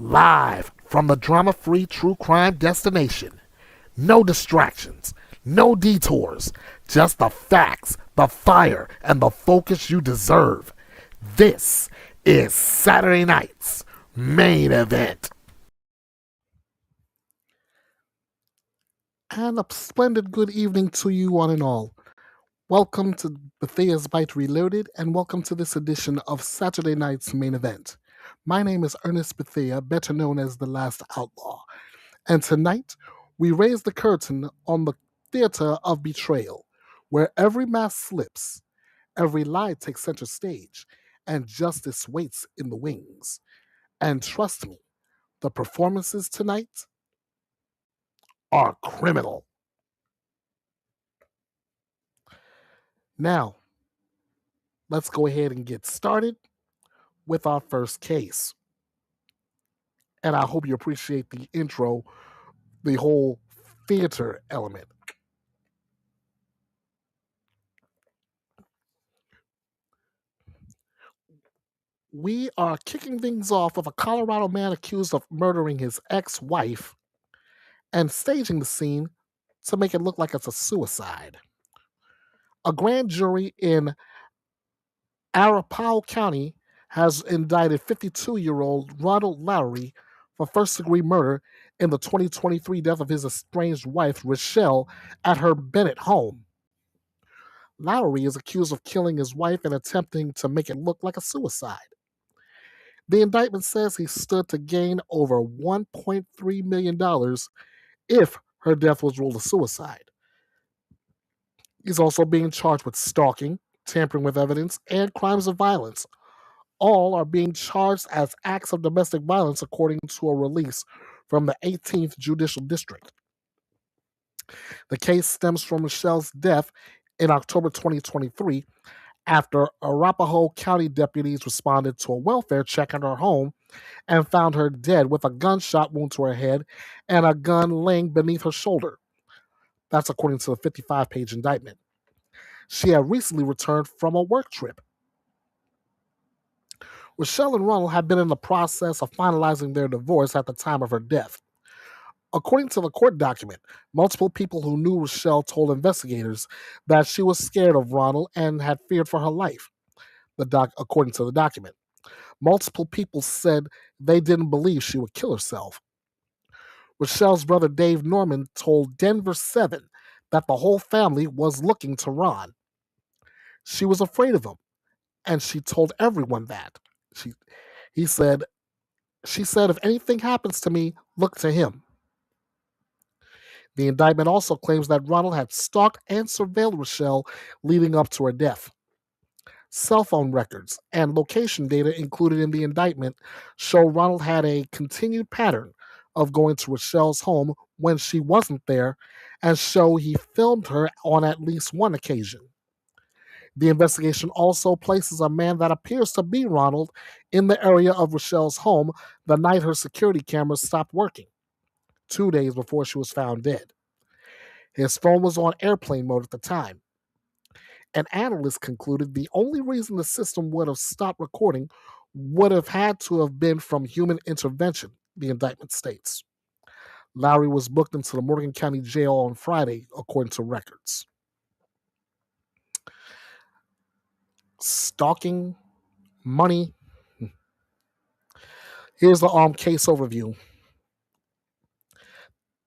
Live from the drama-free true crime destination. No distractions, no detours, just the facts, the fire, and the focus you deserve. This is Saturday night's main event. And a splendid good evening to you one and all. Welcome to Bethea'S Byte Reloaded, and welcome to this edition of Saturday night's main event. My name is Ernest Bethea, better known as the Last Outlaw, and tonight we raise the curtain on the Theater of Betrayal, where every mask slips, every lie takes center stage, and justice waits in the wings. And trust me, the performances tonight are criminal. Now, let's go ahead and get started with our first case. And I hope you appreciate the intro, the whole theater element. We are kicking things off with a Colorado man accused of murdering his ex-wife and staging the scene to make it look like it's a suicide. A grand jury in Arapahoe County has indicted 52-year-old Ronald Lowry for first-degree murder in the 2023 death of his estranged wife, Rochelle, at her Bennett home. Lowry is accused of killing his wife and attempting to make it look like a suicide. The indictment says he stood to gain over $1.3 million if her death was ruled a suicide. He's also being charged with stalking, tampering with evidence, and crimes of violence. All are being charged as acts of domestic violence according to a release from the 18th Judicial District. The case stems from Michelle's death in October 2023 after Arapahoe County deputies responded to a welfare check at her home and found her dead with a gunshot wound to her head and a gun laying beneath her shoulder. That's according to the 55-page indictment. She had recently returned from a work trip. Rochelle and Ronald had been in the process of finalizing their divorce at the time of her death. According to the court document, multiple people who knew Rochelle told investigators that she was scared of Ronald and had feared for her life. According to the document, multiple people said they didn't believe she would kill herself. Rochelle's brother Dave Norman told Denver 7 that the whole family was looking to Ron. She was afraid of him, and she told everyone that. She said, if anything happens to me, look to him. The indictment also claims that Ronald had stalked and surveilled Rochelle leading up to her death. Cell phone records and location data included in the indictment show Ronald had a continued pattern of going to Rochelle's home when she wasn't there, and show he filmed her on at least one occasion. The investigation also places a man that appears to be Ronald in the area of Rochelle's home the night her security cameras stopped working, 2 days before she was found dead. His phone was on airplane mode at the time. An analyst concluded the only reason the system would have stopped recording would have had to have been from human intervention, the indictment states. Lowry was booked into the Morgan County Jail on Friday, according to records. Stalking, money. Here's the case overview.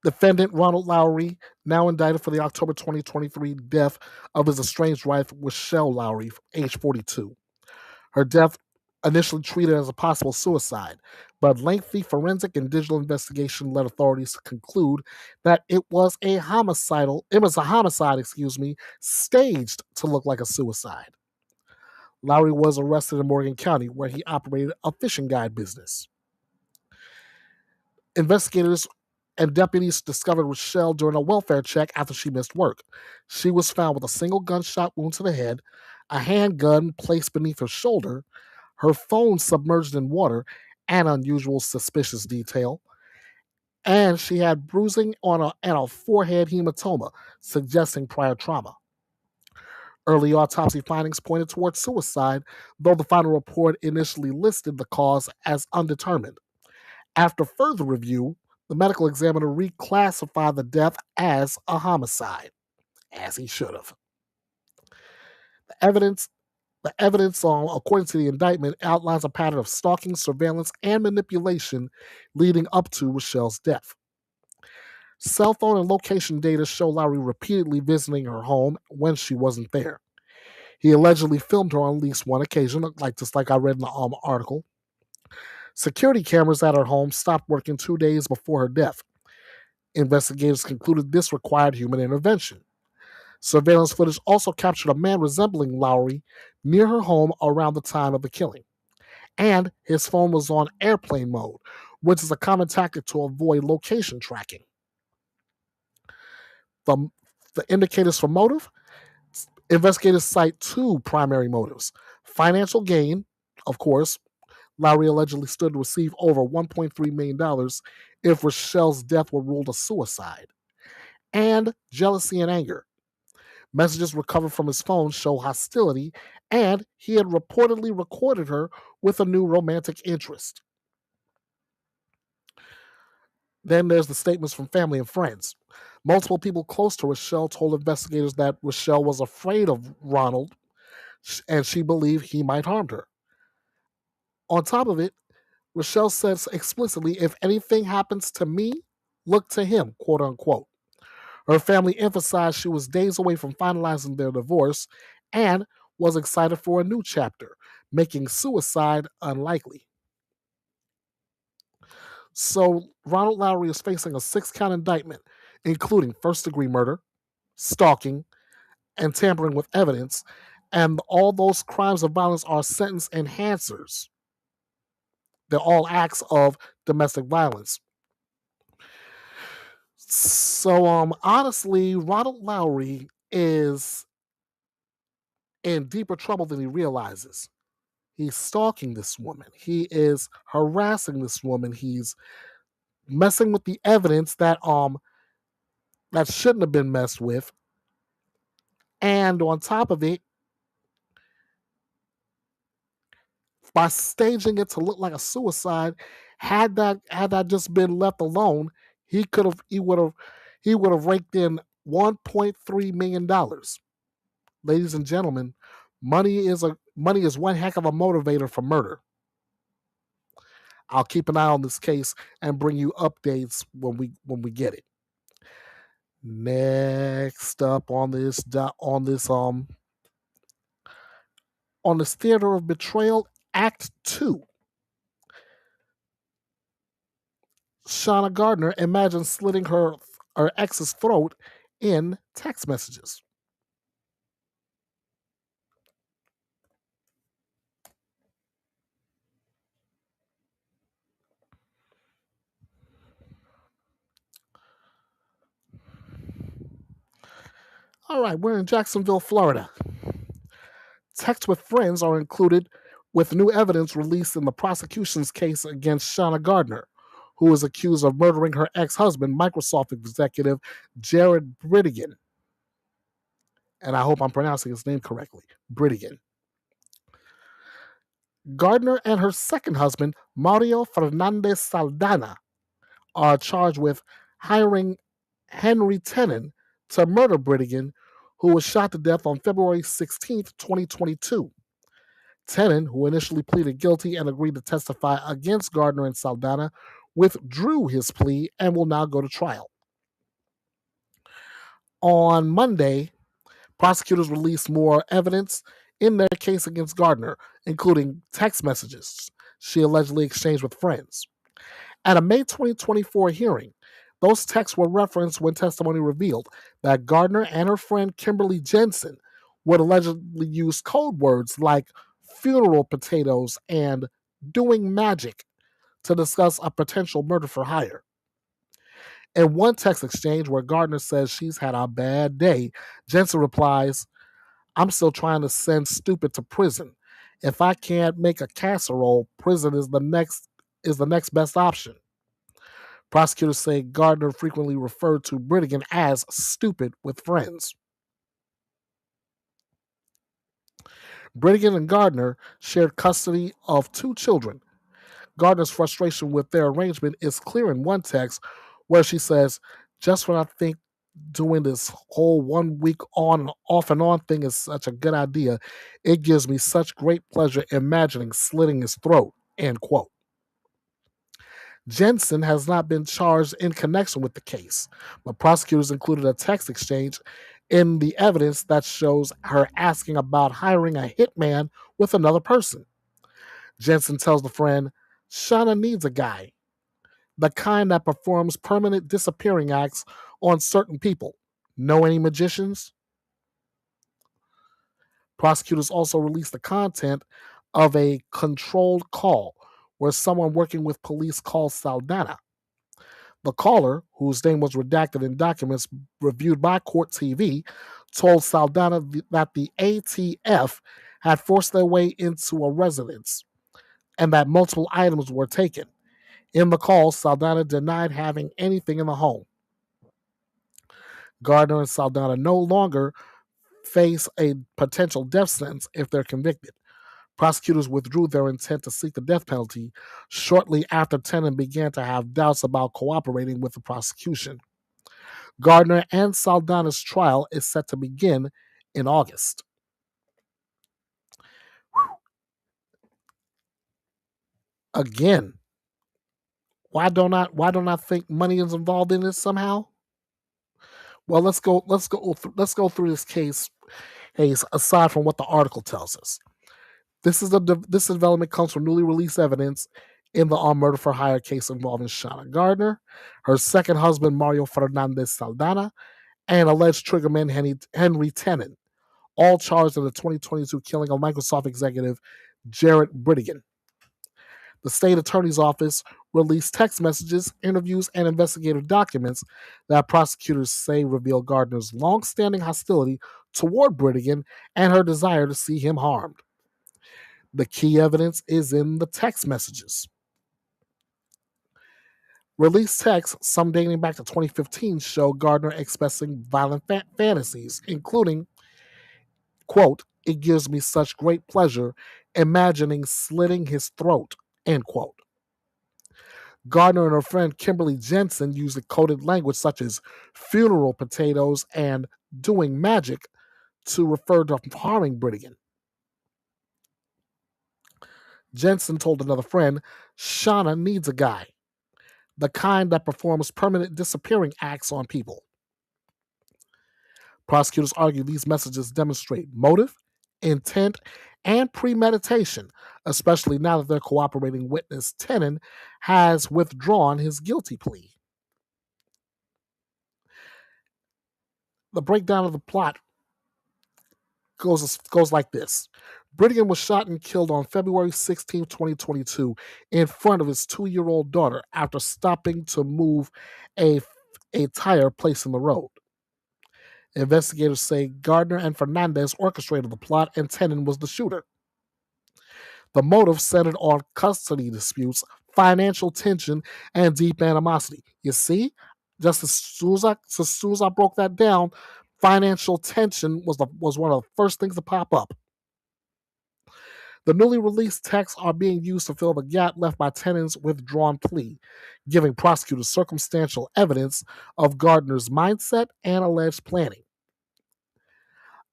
Defendant Ronald Lowry, now indicted for the October 2023 death of his estranged wife, Rochelle Lowry, age 42. Her death initially treated as a possible suicide, but lengthy forensic and digital investigation led authorities to conclude that it was a homicide, staged to look like a suicide. Lowry was arrested in Morgan County, where he operated a fishing guide business. Investigators and deputies discovered Rochelle during a welfare check after she missed work. She was found with a single gunshot wound to the head, a handgun placed beneath her shoulder, her phone submerged in water, an unusual suspicious detail, and she had bruising and a forehead hematoma, suggesting prior trauma. Early autopsy findings pointed towards suicide, though the final report initially listed the cause as undetermined. After further review, the medical examiner reclassified the death as a homicide, as he should have. The evidence according to the indictment, outlines a pattern of stalking, surveillance, and manipulation leading up to Rochelle's death. Cell phone and location data show Lowry repeatedly visiting her home when she wasn't there. He allegedly filmed her on at least one occasion, just like I read in the article. Security cameras at her home stopped working 2 days before her death. Investigators concluded this required human intervention. Surveillance footage also captured a man resembling Lowry near her home around the time of the killing. And his phone was on airplane mode, which is a common tactic to avoid location tracking. The indicators for motive, investigators cite two primary motives. Financial gain, of course. Lowry allegedly stood to receive over $1.3 million if Rochelle's death were ruled a suicide. And jealousy and anger. Messages recovered from his phone show hostility, and he had reportedly recorded her with a new romantic interest. Then there's the statements from family and friends. Multiple people close to Rochelle told investigators that Rochelle was afraid of Ronald, and she believed he might harm her. On top of it, Rochelle says explicitly, if anything happens to me, look to him, quote unquote. Her family emphasized she was days away from finalizing their divorce and was excited for a new chapter, making suicide unlikely. So Ronald Lowry is facing a 6-count indictment, including first-degree murder, stalking, and tampering with evidence, and all those crimes of violence are sentence enhancers. They're all acts of domestic violence. So honestly, Ronald Lowry is in deeper trouble than he realizes. He's stalking this woman. He is harassing this woman. He's messing with the evidence that shouldn't have been messed with. And on top of it, by staging it to look like a suicide, had that just been left alone, he would have raked in $1.3 million. Ladies and gentlemen, money is one heck of a motivator for murder. I'll keep an eye on this case and bring you updates when we get it. Next up on this Theater of Betrayal, Act 2. Shanna Gardner imagines slitting her ex's throat in text messages. All right, we're in Jacksonville, Florida. Texts with friends are included with new evidence released in the prosecution's case against Shanna Gardner, who is accused of murdering her ex-husband, Microsoft executive Jared Britigan. And I hope I'm pronouncing his name correctly, Britigan. Gardner and her second husband, Mario Hernandez Saldana, are charged with hiring Henry Tenen to murder Britigan, who was shot to death on February 16, 2022. Tenen, who initially pleaded guilty and agreed to testify against Gardner and Saldana, withdrew his plea and will now go to trial. On Monday, prosecutors released more evidence in their case against Gardner, including text messages she allegedly exchanged with friends. At a May 2024 hearing, those texts were referenced when testimony revealed that Gardner and her friend Kimberly Jensen would allegedly use code words like funeral potatoes and doing magic to discuss a potential murder for hire. In one text exchange where Gardner says she's had a bad day, Jensen replies, "I'm still trying to send stupid to prison. If I can't make a casserole, prison is the next best option." Prosecutors say Gardner frequently referred to Britigan as stupid with friends. Britigan and Gardner shared custody of 2 children. Gardner's frustration with their arrangement is clear in one text where she says, "Just when I think doing this whole 1 week on off and on thing is such a good idea, it gives me such great pleasure imagining slitting his throat." End quote. Jensen has not been charged in connection with the case, but prosecutors included a text exchange in the evidence that shows her asking about hiring a hitman with another person. Jensen tells the friend, "Shanna needs a guy, the kind that performs permanent disappearing acts on certain people. Know any magicians?" Prosecutors also released the content of a controlled call where someone working with police called Saldana. The caller, whose name was redacted in documents reviewed by Court TV, told Saldana that the ATF had forced their way into a residence and that multiple items were taken. In the call, Saldana denied having anything in the home. Gardner and Saldana no longer face a potential death sentence if they're convicted. Prosecutors withdrew their intent to seek the death penalty shortly after Tennant began to have doubts about cooperating with the prosecution. Gardner and Saldana's trial is set to begin in August. Again, why don't I think money is involved in this somehow? Well, let's go through this case aside from what the article tells us. This development comes from newly released evidence in the on murder for hire case involving Shanna Gardner, her second husband Mario Hernandez Saldana, and alleged triggerman Henry Tennant, all charged in the 2022 killing of Microsoft executive Jared Britigan. The state attorney's office released text messages, interviews, and investigative documents that prosecutors say reveal Gardner's long-standing hostility toward Britigan and her desire to see him harmed. The key evidence is in the text messages. Released texts, some dating back to 2015, show Gardner expressing violent fantasies, including, quote, "It gives me such great pleasure imagining slitting his throat," end quote. Gardner and her friend Kimberly Jensen used coded language such as funeral potatoes and doing magic to refer to harming Britigan. Jensen told another friend, "Shanna needs a guy, the kind that performs permanent disappearing acts on people." Prosecutors argue these messages demonstrate motive, intent, and premeditation, especially now that their cooperating witness, Tennant, has withdrawn his guilty plea. The breakdown of the plot goes like this. Britigan was shot and killed on February 16, 2022, in front of his 2-year-old daughter after stopping to move a tire placed in the road. Investigators say Gardner and Hernandez orchestrated the plot and Tennant was the shooter. The motive centered on custody disputes, financial tension, and deep animosity. You see, just as soon as I broke that down, financial tension was one of the first things to pop up. The newly released texts are being used to fill the gap left by Tennant's withdrawn plea, giving prosecutors circumstantial evidence of Gardner's mindset and alleged planning.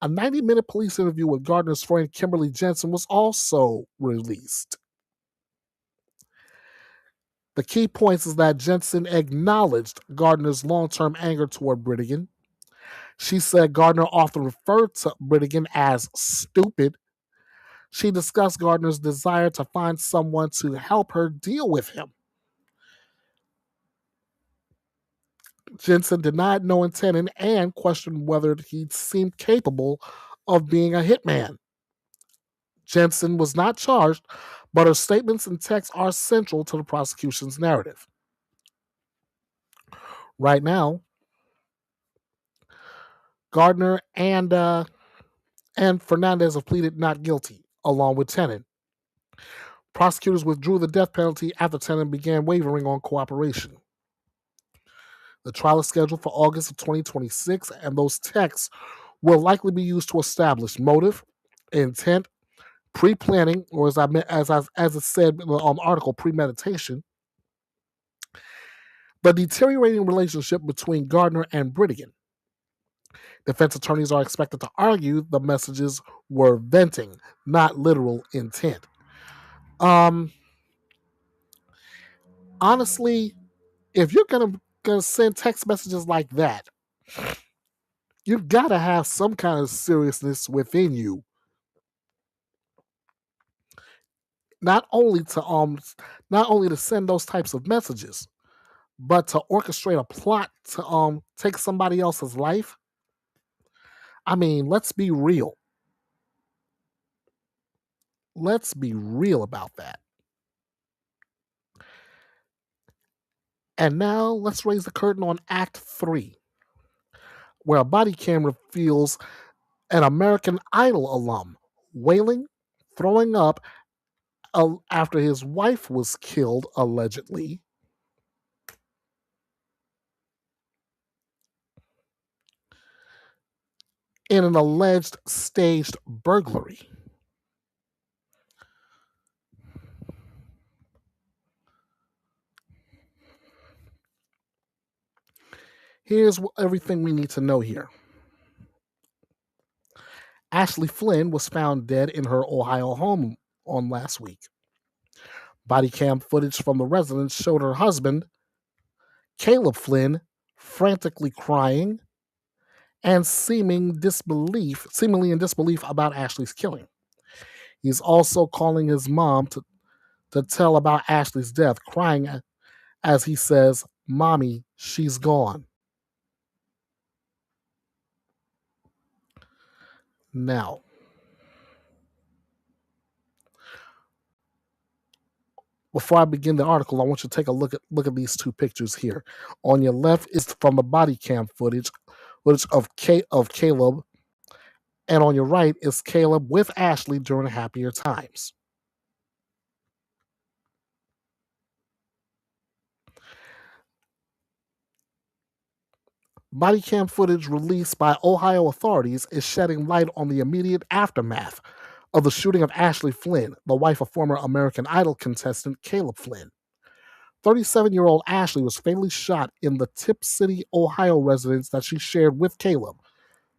A 90-minute police interview with Gardner's friend Kimberly Jensen was also released. The key points is that Jensen acknowledged Gardner's long-term anger toward Britigan. She said Gardner often referred to Britigan as stupid. She discussed Gardner's desire to find someone to help her deal with him. Jensen denied knowing Tennant and questioned whether he seemed capable of being a hitman. Jensen was not charged, but her statements and texts are central to the prosecution's narrative. Right now, Gardner and Hernandez have pleaded not guilty, along with Tennant. Prosecutors withdrew the death penalty after Tennant began wavering on cooperation. The trial is scheduled for August of 2026, and those texts will likely be used to establish motive, intent, Pre-planning, or as it said in the article, premeditation. The deteriorating relationship between Gardner and Britigan. Defense attorneys are expected to argue the messages were venting, not literal intent. Honestly, if you're gonna send text messages like that, you've got to have some kind of seriousness within you. Not only to send those types of messages, but to orchestrate a plot to take somebody else's life. I mean, let's be real. Let's be real about that. And now let's raise the curtain on Act 3, where a body cam reveals an American Idol alum, Wailing, throwing up after his wife was killed, allegedly. In an alleged staged burglary. Here's everything we need to know here. Ashley Flynn was found dead in her Ohio home on last week. Body cam footage from the residence showed her husband, Caleb Flynn, frantically crying and seemingly in disbelief about Ashley's killing. He's also calling his mom to tell about Ashley's death, crying as he says, "Mommy, she's gone." Now, before I begin the article, I want you to take a look at these two pictures here. On your left is from the body cam footage of Caleb, and on your right is Caleb with Ashley during happier times. Body cam footage released by Ohio authorities is shedding light on the immediate aftermath of the shooting of Ashley Flynn, the wife of former American Idol contestant Caleb Flynn. 37-year-old Ashley was fatally shot in the Tip City, Ohio residence that she shared with Caleb,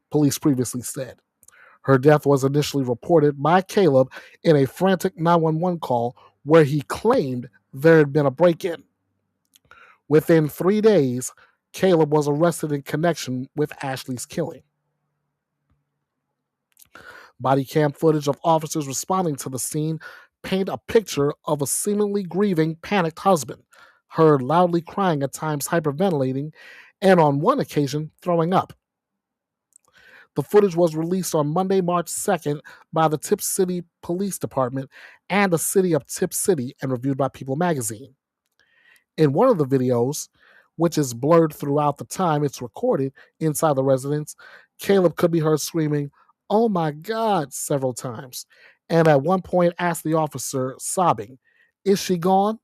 police previously said. Her death was initially reported by Caleb in a frantic 911 call where he claimed there had been a break-in. Within 3 days, Caleb was arrested in connection with Ashley's killing. Body cam footage of officers responding to the scene paint a picture of a seemingly grieving, panicked husband, heard loudly crying, at times hyperventilating, and on one occasion throwing up. The footage was released on Monday, March 2nd by the Tip City Police Department and the city of Tip City and reviewed by People magazine. In one of the videos, which is blurred throughout the time it's recorded inside the residence, Caleb could be heard screaming, "Oh my God," several times, and at one point asked the officer, sobbing, "Is she gone?"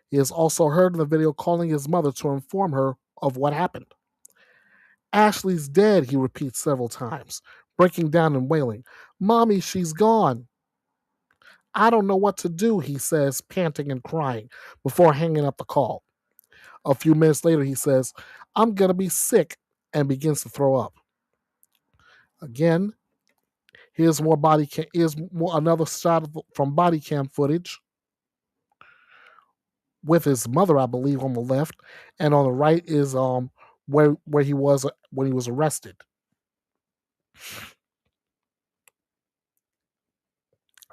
He is also heard in the video calling his mother to inform her of what happened. "Ashley's dead," he repeats several times, breaking down and wailing, "Mommy, she's gone." "I don't know what to do," he says, panting and crying, before hanging up the call. A few minutes later, he says, "I'm going to be sick," and begins to throw up. Again, here's another shot from body cam footage with his mother, I believe, on the left, and on the right is where he was when he was arrested.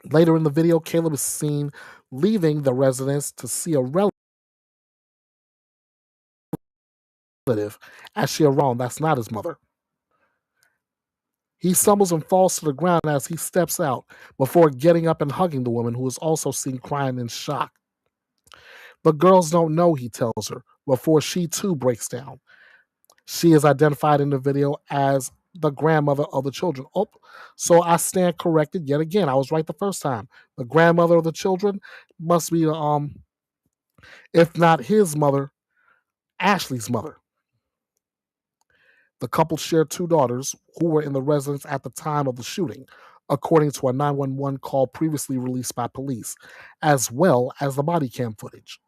Later in the video, Caleb is seen leaving the residence to see a relative as she arrives. That's not his mother. He stumbles and falls to the ground as he steps out before getting up and hugging the woman, who is also seen crying in shock. The girls don't know, he tells her, before she too breaks down. She is identified in the video as the grandmother of the children. Oh, so I stand corrected yet again. I was right the first time. The grandmother of the children must be, if not his mother, Ashley's mother. The couple shared two daughters who were in the residence at the time of the shooting, according to a 911 call previously released by police, as well as the body cam footage.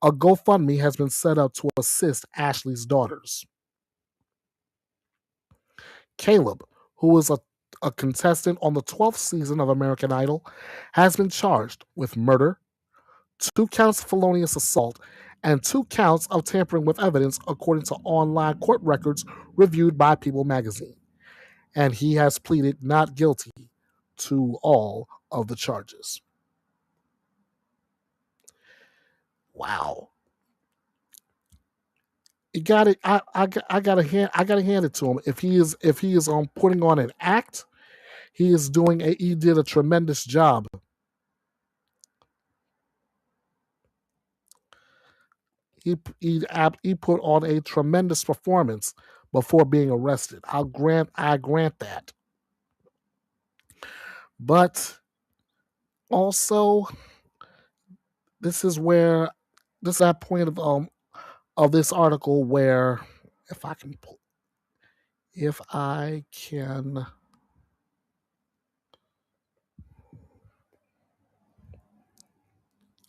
A GoFundMe has been set up to assist Ashley's daughters. Caleb, who is a contestant on the 12th season of American Idol, has been charged with murder, 2 counts of felonious assault, and 2 counts of tampering with evidence, according to online court records reviewed by People magazine. And he has pleaded not guilty to all of the charges. Wow. You got it. I gotta hand it to him. If he is putting on an act, he did a tremendous job. He put on a tremendous performance before being arrested. I grant that. But also, this is that point of this article where if I can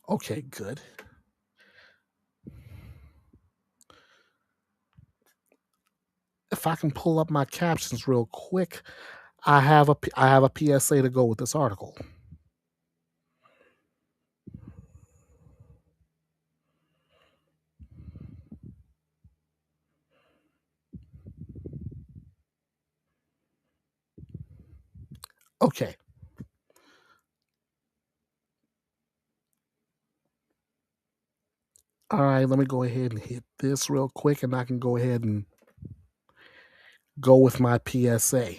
okay, good. If I can pull up my captions real quick, I have a PSA to go with this article. Okay. All right, let me go ahead and hit this real quick, and I can go ahead and go with my PSA.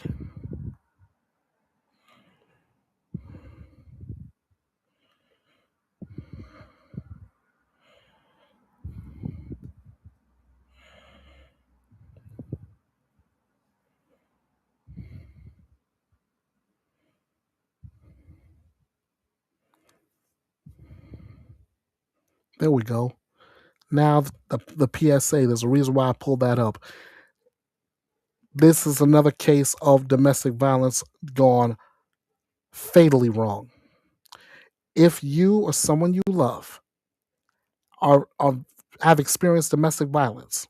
There we go. Now the PSA, there's a reason why I pulled that up. This is another case of domestic violence gone fatally wrong. If you or someone you love have experienced domestic violence,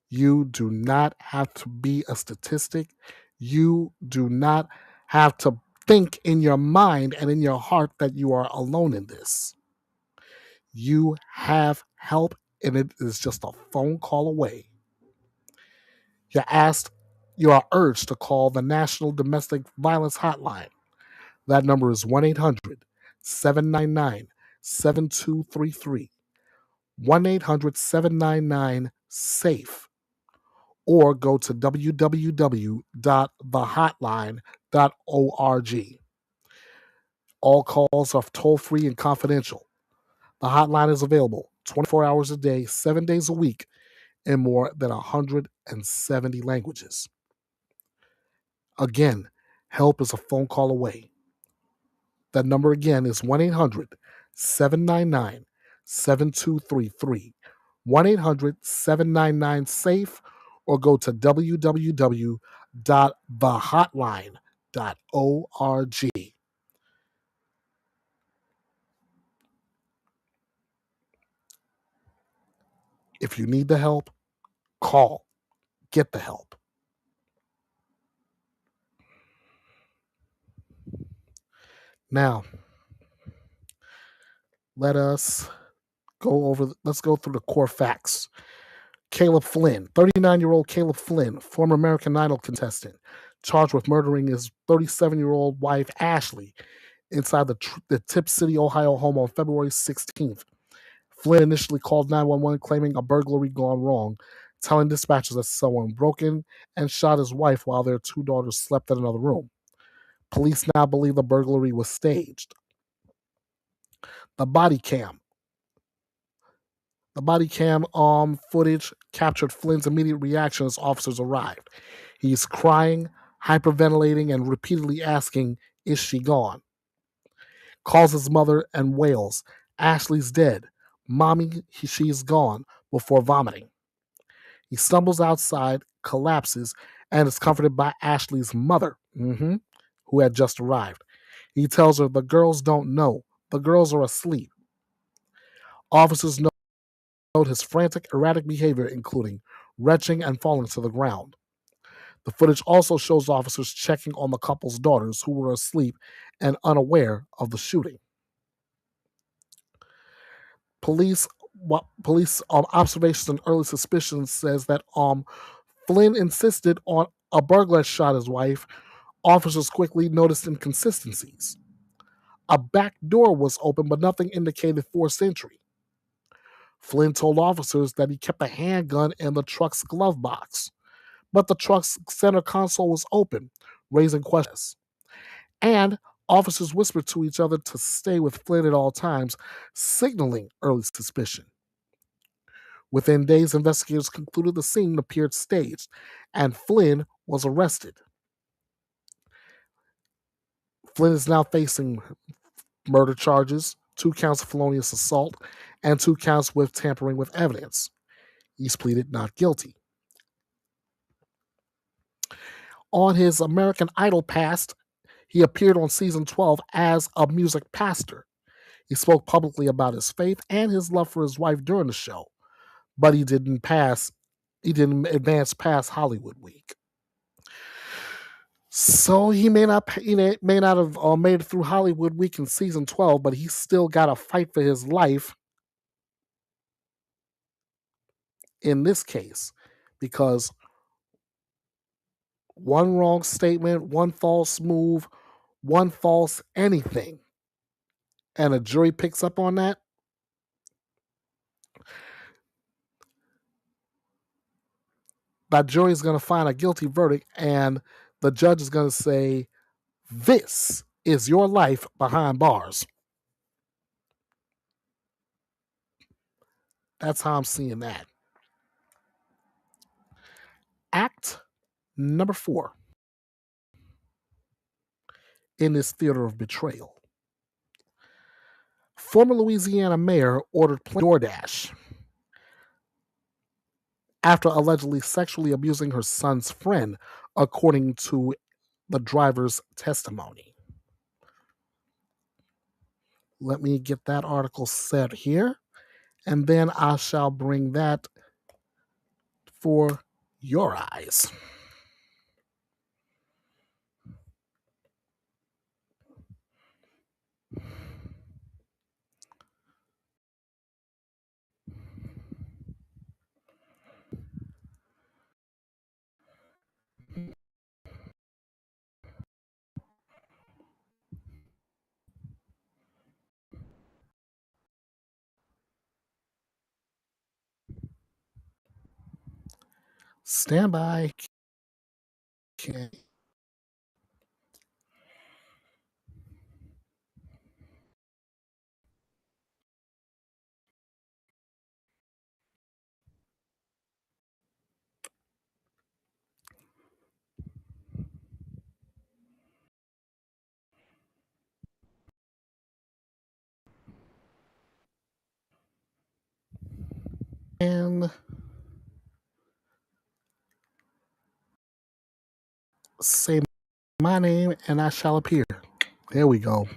you do not have to be a statistic. You do not have to think in your mind and in your heart that you are alone in this. You have help, and it is just a phone call away. You are urged to call the National Domestic Violence Hotline. That number is 1-800-799-7233. 1-800-799-SAFE. Or go to www.thehotline.org. All calls are toll-free and confidential. The hotline is available 24 hours a day, 7 days a week, in more than 170 languages. Again, help is a phone call away. That number again is 1-800-799-7233. 1-800-799-SAFE, or go to www.thehotline.org. If you need the help, call. Get the help. Now, let's go through the core facts. Caleb Flynn, 39-year-old Caleb Flynn, former American Idol contestant, charged with murdering his 37-year-old wife, Ashley, inside the Tip City, Ohio home on February 16th. Flynn initially called 911 claiming a burglary gone wrong, telling dispatchers that someone broke in and shot his wife while their 2 daughters slept in another room. Police now believe the burglary was staged. The body cam footage captured Flynn's immediate reaction as officers arrived. He's crying, hyperventilating, and repeatedly asking, "Is she gone?" Calls his mother and wails, "Ashley's dead. Mommy, she's gone," before vomiting. He stumbles outside, collapses, and is comforted by Ashley's mother, who had just arrived. He tells her the girls don't know. The girls are asleep. Officers note his frantic, erratic behavior, including retching and falling to the ground. The footage also shows officers checking on the couple's daughters who were asleep and unaware of the shooting. Police observations and early suspicions says that Flynn insisted on a burglar shot his wife. Officers quickly noticed inconsistencies. A back door was open, but nothing indicated forced entry. Flynn told officers that he kept a handgun in the truck's glove box, but the truck's center console was open, raising questions. And officers whispered to each other to stay with Flynn at all times, signaling early suspicion. Within days, investigators concluded the scene appeared staged, and Flynn was arrested. Flynn is now facing murder charges, 2 counts of felonious assault, and 2 counts with tampering with evidence. He's pleaded not guilty. On his American Idol past, he appeared on season 12 as a music pastor. He spoke publicly about his faith and his love for his wife during the show, but he didn't advance past Hollywood Week. So he may not have made it through Hollywood Week in season 12, but he's still got to fight for his life in this case, because one wrong statement, one false move, one false anything, and a jury picks up on that, that jury is going to find a guilty verdict, and the judge is going to say, this is your life behind bars. That's how I'm seeing that. Act number 4 in this theater of betrayal. Former Louisiana mayor ordered DoorDash after allegedly sexually abusing her son's friend, according to the driver's testimony. Let me get that article set here, and then I shall bring that for your eyes. Stand by. Okay. And say my name and I shall appear. There we go.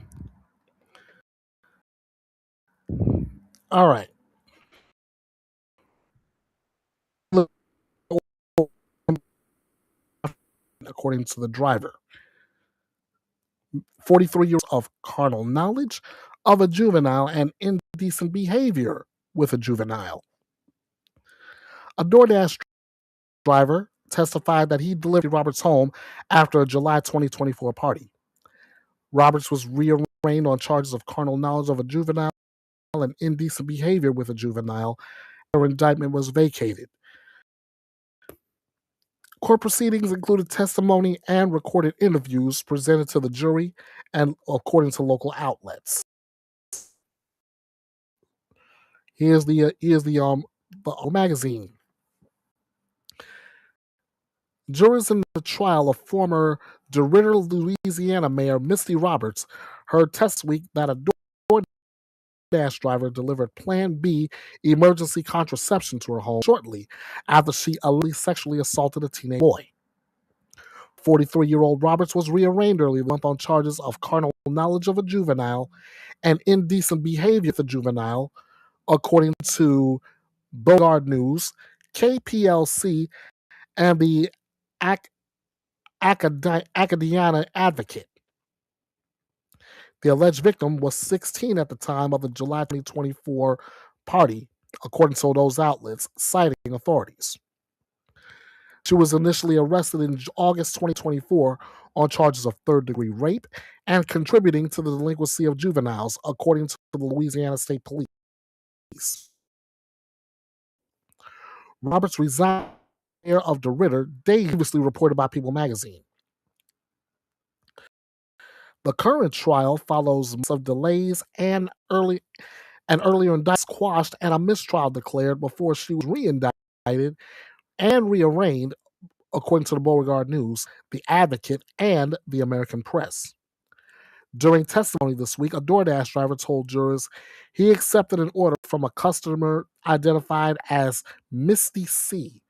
All right. According to the driver, 43 years of carnal knowledge of a juvenile and indecent behavior with a juvenile. A DoorDash driver testified that he delivered Roberts home after a July 2024 party. Roberts was rearraigned on charges of carnal knowledge of a juvenile and indecent behavior with a juvenile. Her indictment was vacated. Court proceedings included testimony and recorded interviews presented to the jury, and according to local outlets. Here's the magazine. Jurors in the trial of former DeRidder, Louisiana Mayor Misty Roberts heard test week that a DoorDash driver delivered Plan B emergency contraception to her home shortly after she allegedly sexually assaulted a teenage boy. 43-year-old Roberts was rearraigned earlier this month on charges of carnal knowledge of a juvenile and indecent behavior with a juvenile, according to Bogard News, KPLC, and the Acadiana Advocate. The alleged victim was 16 at the time of the July 2024 party, according to those outlets, citing authorities. She was initially arrested in August 2024 on charges of third-degree rape and contributing to the delinquency of juveniles, according to the Louisiana State Police. Roberts resigned of the Ritter, they previously reported by People magazine. The current trial follows months of delays and earlier indictment squashed and a mistrial declared before she was re-indicted and rearraigned, according to the Beauregard News, the Advocate, and the American Press. During testimony this week, a DoorDash driver told jurors he accepted an order from a customer identified as Misty C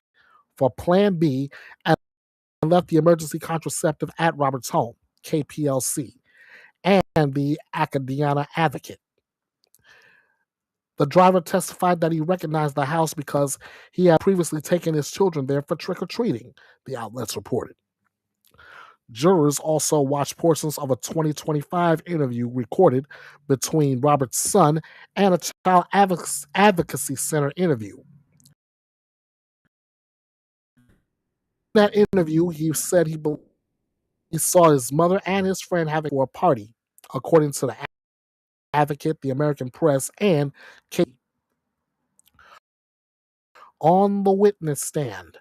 for Plan B and left the emergency contraceptive at Roberts' home, KPLC, and the Acadiana Advocate. The driver testified that he recognized the house because he had previously taken his children there for trick-or-treating, the outlets reported. Jurors also watched portions of a 2025 interview recorded between Robert's son and a Child Advocacy Center interview. In that interview, he said he saw his mother and his friend having a party, according to the Advocate, the American Press, and Kate. On the witness stand,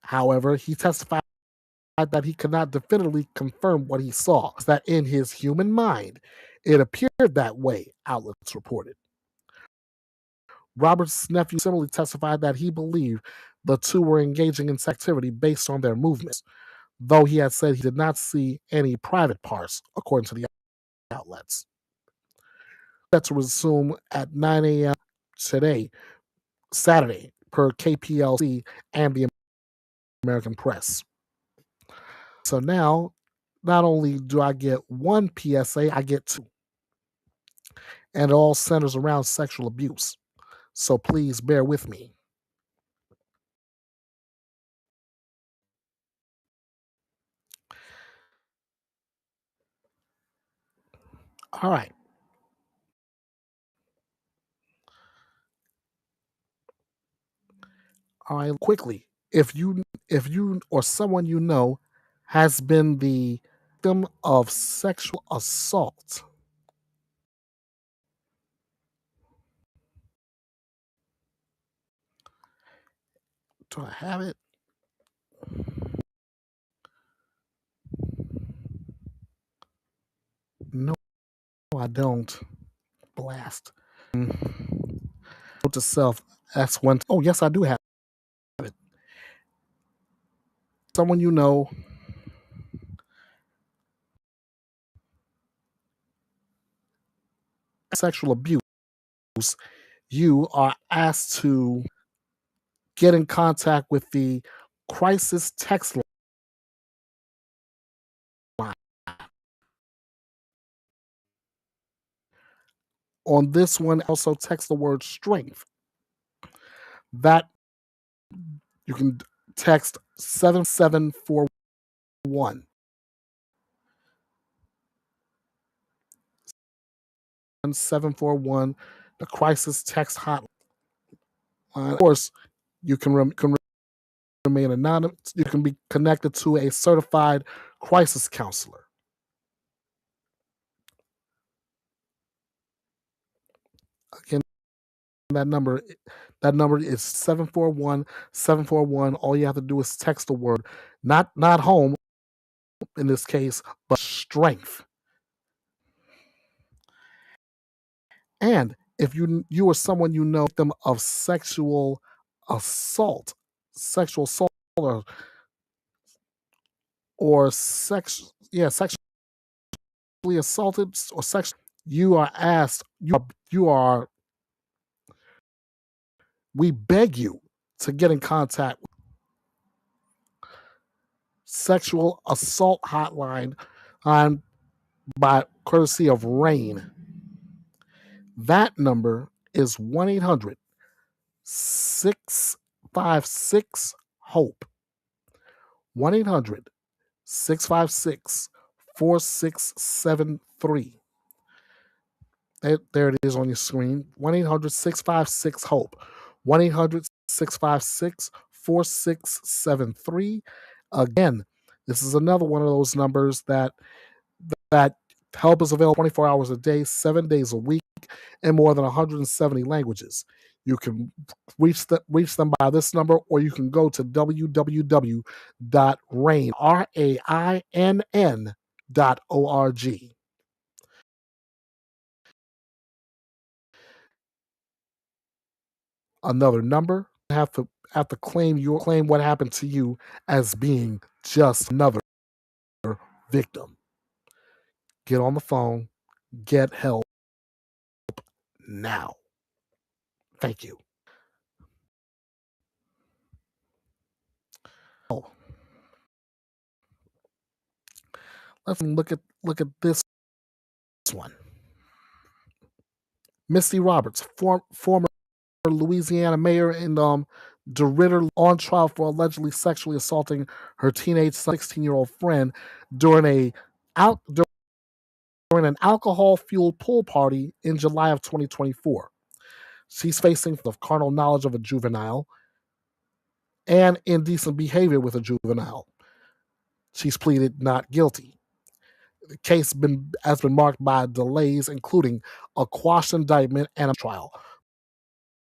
however, he testified that he could not definitively confirm what he saw, that in his human mind, it appeared that way, outlets reported. Robert's nephew similarly testified that he believed the two were engaging in sex activity based on their movements, though he had said he did not see any private parts, according to the outlets. Set to resume at 9 a.m. today, Saturday, per KPLC and the American Press. So now, not only do I get one PSA, I get two. And it all centers around sexual abuse. So please bear with me. All right. All right, quickly. If you or someone you know has been the victim of sexual assault, do I have it? No, I don't. Blast. Note to self. That's one. Oh, yes, I do have it. Someone you know sexual abuse, you are asked to get in contact with the crisis text line. On this one, also text the word strength. That you can text 7741. 741, the crisis text hotline. Of course, you can remain anonymous. You can be connected to a certified crisis counselor. Again, that number is 741-741. All you have to do is text the word, not home in this case, but strength. And if you or someone you know them of sexual assault or sexually assaulted or sex, you are asked, we beg you to get in contact. sexual assault hotline by courtesy of RAIN. That number is 1-800-656-HOPE. 1-800-656-4673. There it is on your screen. 1-800-656-HOPE. 1-800-656-4673. Again, this is another one of those numbers that help is available 24 hours a day, 7 days a week, in more than 170 languages. You can reach them by this number, or you can go to www.rainn.org. Another number, have to claim what happened to you as being just another victim. Get on the phone, get help now. Thank you. Let's look at this one. Misty Roberts, former Louisiana mayor and DeRitter, on trial for allegedly sexually assaulting her teenage 16-year-old friend during an alcohol-fueled pool party in July of 2024. She's facing the carnal knowledge of a juvenile and indecent behavior with a juvenile. She's pleaded not guilty. The case has been marked by delays, including a quashed indictment and a trial,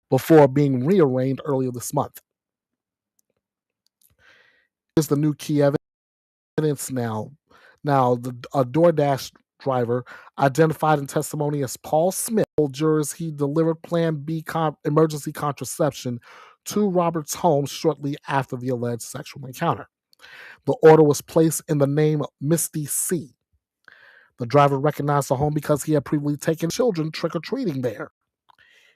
before being rearranged earlier this month. Here's the new key evidence now. A DoorDash driver identified in testimony as Paul Smith told jurors he delivered Plan B emergency contraception to Roberts' home shortly after the alleged sexual encounter. The order was placed in the name of Misty C. The driver recognized the home because he had previously taken children trick-or-treating there.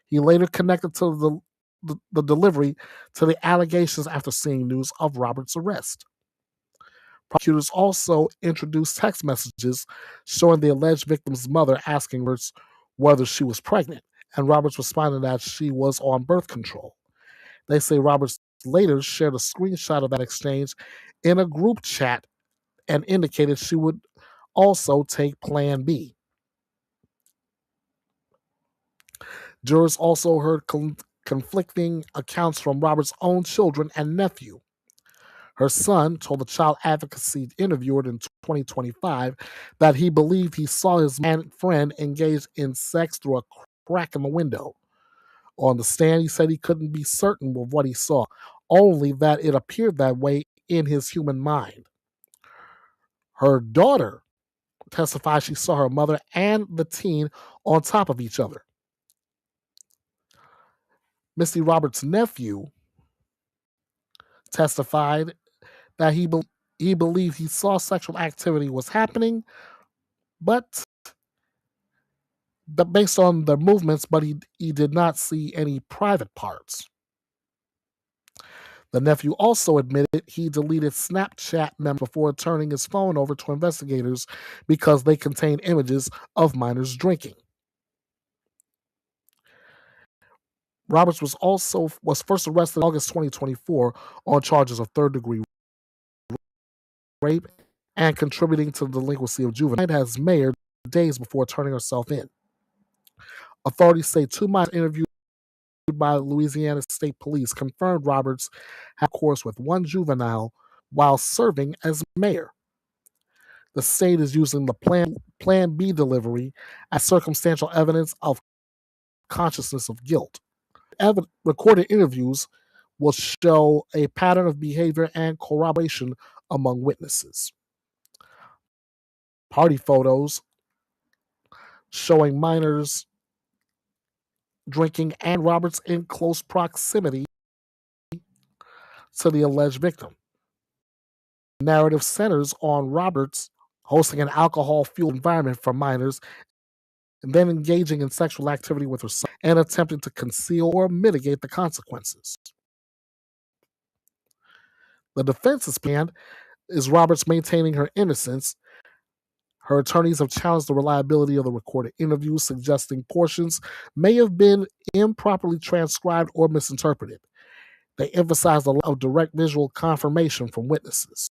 He later connected to the delivery to the allegations after seeing news of Roberts' arrest. Prosecutors also introduced text messages showing the alleged victim's mother asking Roberts whether she was pregnant, and Roberts responded that she was on birth control. They say Roberts later shared a screenshot of that exchange in a group chat and indicated she would also take Plan B. Jurors also heard conflicting accounts from Roberts' own children and nephew. Her son told the child advocacy interviewer in 2025 that he believed he saw his friend engaged in sex through a crack in the window. On the stand, he said he couldn't be certain of what he saw, only that it appeared that way in his human mind. Her daughter testified she saw her mother and the teen on top of each other. Misty Roberts' nephew testified that he believed he saw sexual activity was happening, but based on the movements, but he did not see any private parts. The nephew also admitted he deleted Snapchat memories before turning his phone over to investigators because they contained images of minors drinking. Roberts was first arrested in August 2024 on charges of third-degree rape and contributing to the delinquency of juveniles as mayor days before turning herself in. Authorities say 2 minors interviewed by Louisiana State Police confirmed Roberts had course with one juvenile while serving as mayor. The state is using the Plan B delivery as circumstantial evidence of consciousness of guilt. Recorded interviews will show a pattern of behavior and corroboration among witnesses. Party photos showing minors drinking and Roberts in close proximity to the alleged victim. The narrative centers on Roberts hosting an alcohol-fueled environment for minors and then engaging in sexual activity with her son and attempting to conceal or mitigate the consequences. The defense's plan is Roberts maintaining her innocence. Her attorneys have challenged the reliability of the recorded interviews, suggesting portions may have been improperly transcribed or misinterpreted. They emphasize the lack of direct visual confirmation from witnesses.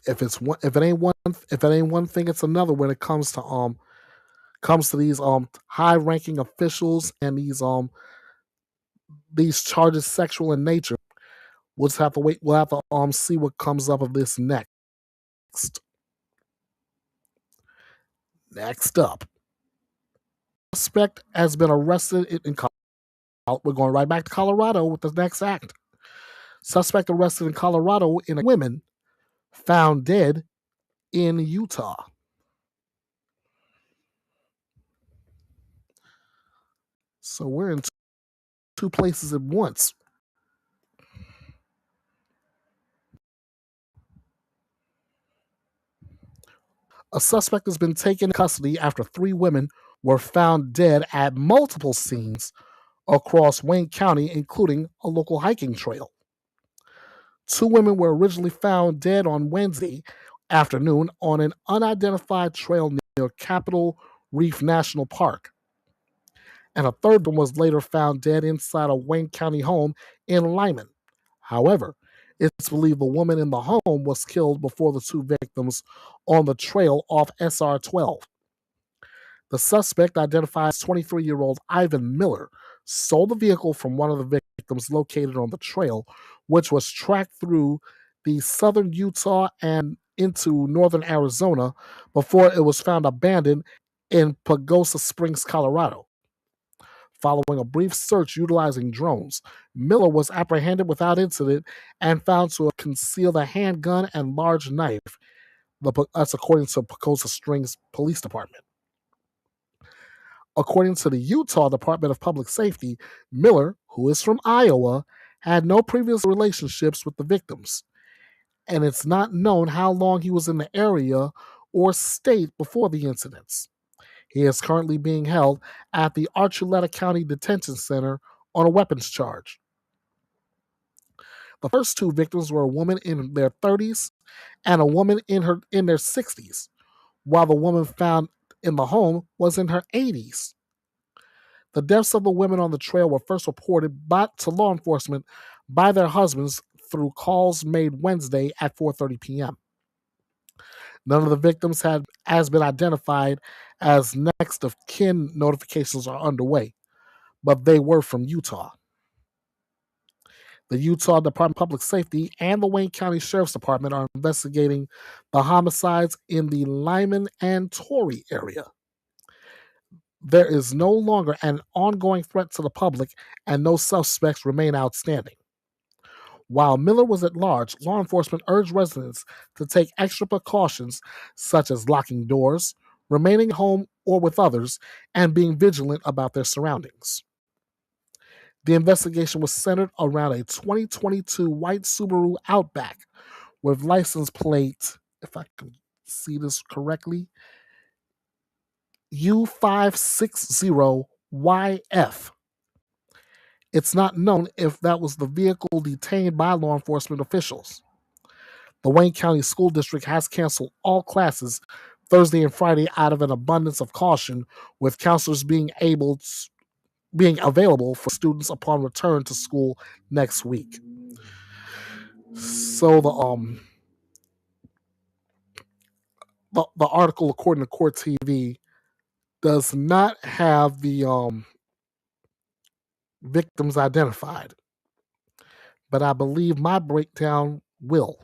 If it ain't one thing, it's another when it comes to these high ranking officials and these charges sexual in nature. We'll just have to wait. We'll have to see what comes up of this next. Next up, suspect has been arrested in Colorado. We're going right back to Colorado with the next act. Suspect arrested in Colorado in a women found dead in Utah. So we're in two places at once. A suspect has been taken into custody after 3 women were found dead at multiple scenes across Wayne County, including a local hiking trail. 2 women were originally found dead on Wednesday afternoon on an unidentified trail near Capitol Reef National Park. And a third one was later found dead inside a Wayne County home in Lyman. However, it's believed the woman in the home was killed before the 2 victims on the trail off SR 12. The suspect, identified as 23-year-old Ivan Miller, sold the vehicle from one of the victims located on the trail, which was tracked through the southern Utah and into northern Arizona before it was found abandoned in Pagosa Springs, Colorado. Following a brief search utilizing drones, Miller was apprehended without incident and found to have concealed a handgun and large knife. That's according to Pagosa Springs Police Department. According to the Utah Department of Public Safety, Miller, who is from Iowa, had no previous relationships with the victims, and it's not known how long he was in the area or state before the incidents. He is currently being held at the Archuleta County Detention Center on a weapons charge. The first 2 victims were a woman in their 30s and a woman in their 60s, while the woman found in the home was in her 80s. The deaths of the women on the trail were first reported to law enforcement by their husbands through calls made Wednesday at 4:30 p.m. None of the victims has been identified, as next of kin notifications are underway, but they were from Utah. The Utah Department of Public Safety and the Wayne County Sheriff's Department are investigating the homicides in the Lyman and Torrey area. There is no longer an ongoing threat to the public, and no suspects remain outstanding. While Miller was at large, law enforcement urged residents to take extra precautions, such as locking doors, remaining home or with others, and being vigilant about their surroundings. The investigation was centered around a 2022 white Subaru Outback with license plate, if I can see this correctly, U560YF. It's not known if that was the vehicle detained by law enforcement officials. The Wayne County School District has canceled all classes Thursday and Friday out of an abundance of caution, with counselors being available for students upon return to school next week. So the article, according to Court TV, does not have the victims identified, but I believe my breakdown will.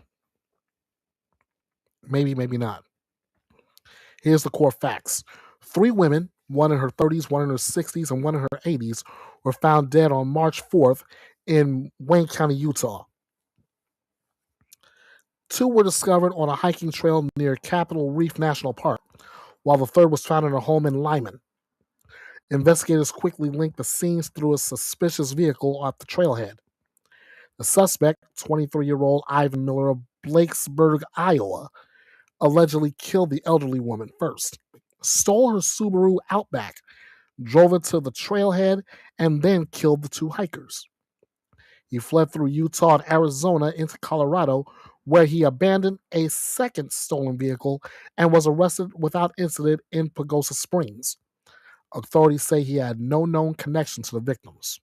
Maybe not. Here's the core facts. 3 women, one in her 30s, one in her 60s, and one in her 80s, were found dead on March 4th in Wayne County, Utah. 2 were discovered on a hiking trail near Capitol Reef National Park, while the third was found in a home in Lyman. Investigators quickly linked the scenes through a suspicious vehicle off the trailhead. The suspect, 23-year-old Ivan Miller of Blakesburg, Iowa, allegedly killed the elderly woman first, stole her Subaru Outback, drove it to the trailhead, and then killed the two hikers. He fled through Utah and Arizona into Colorado, where he abandoned a second stolen vehicle and was arrested without incident in Pagosa Springs. Authorities say he had no known connection to the victims.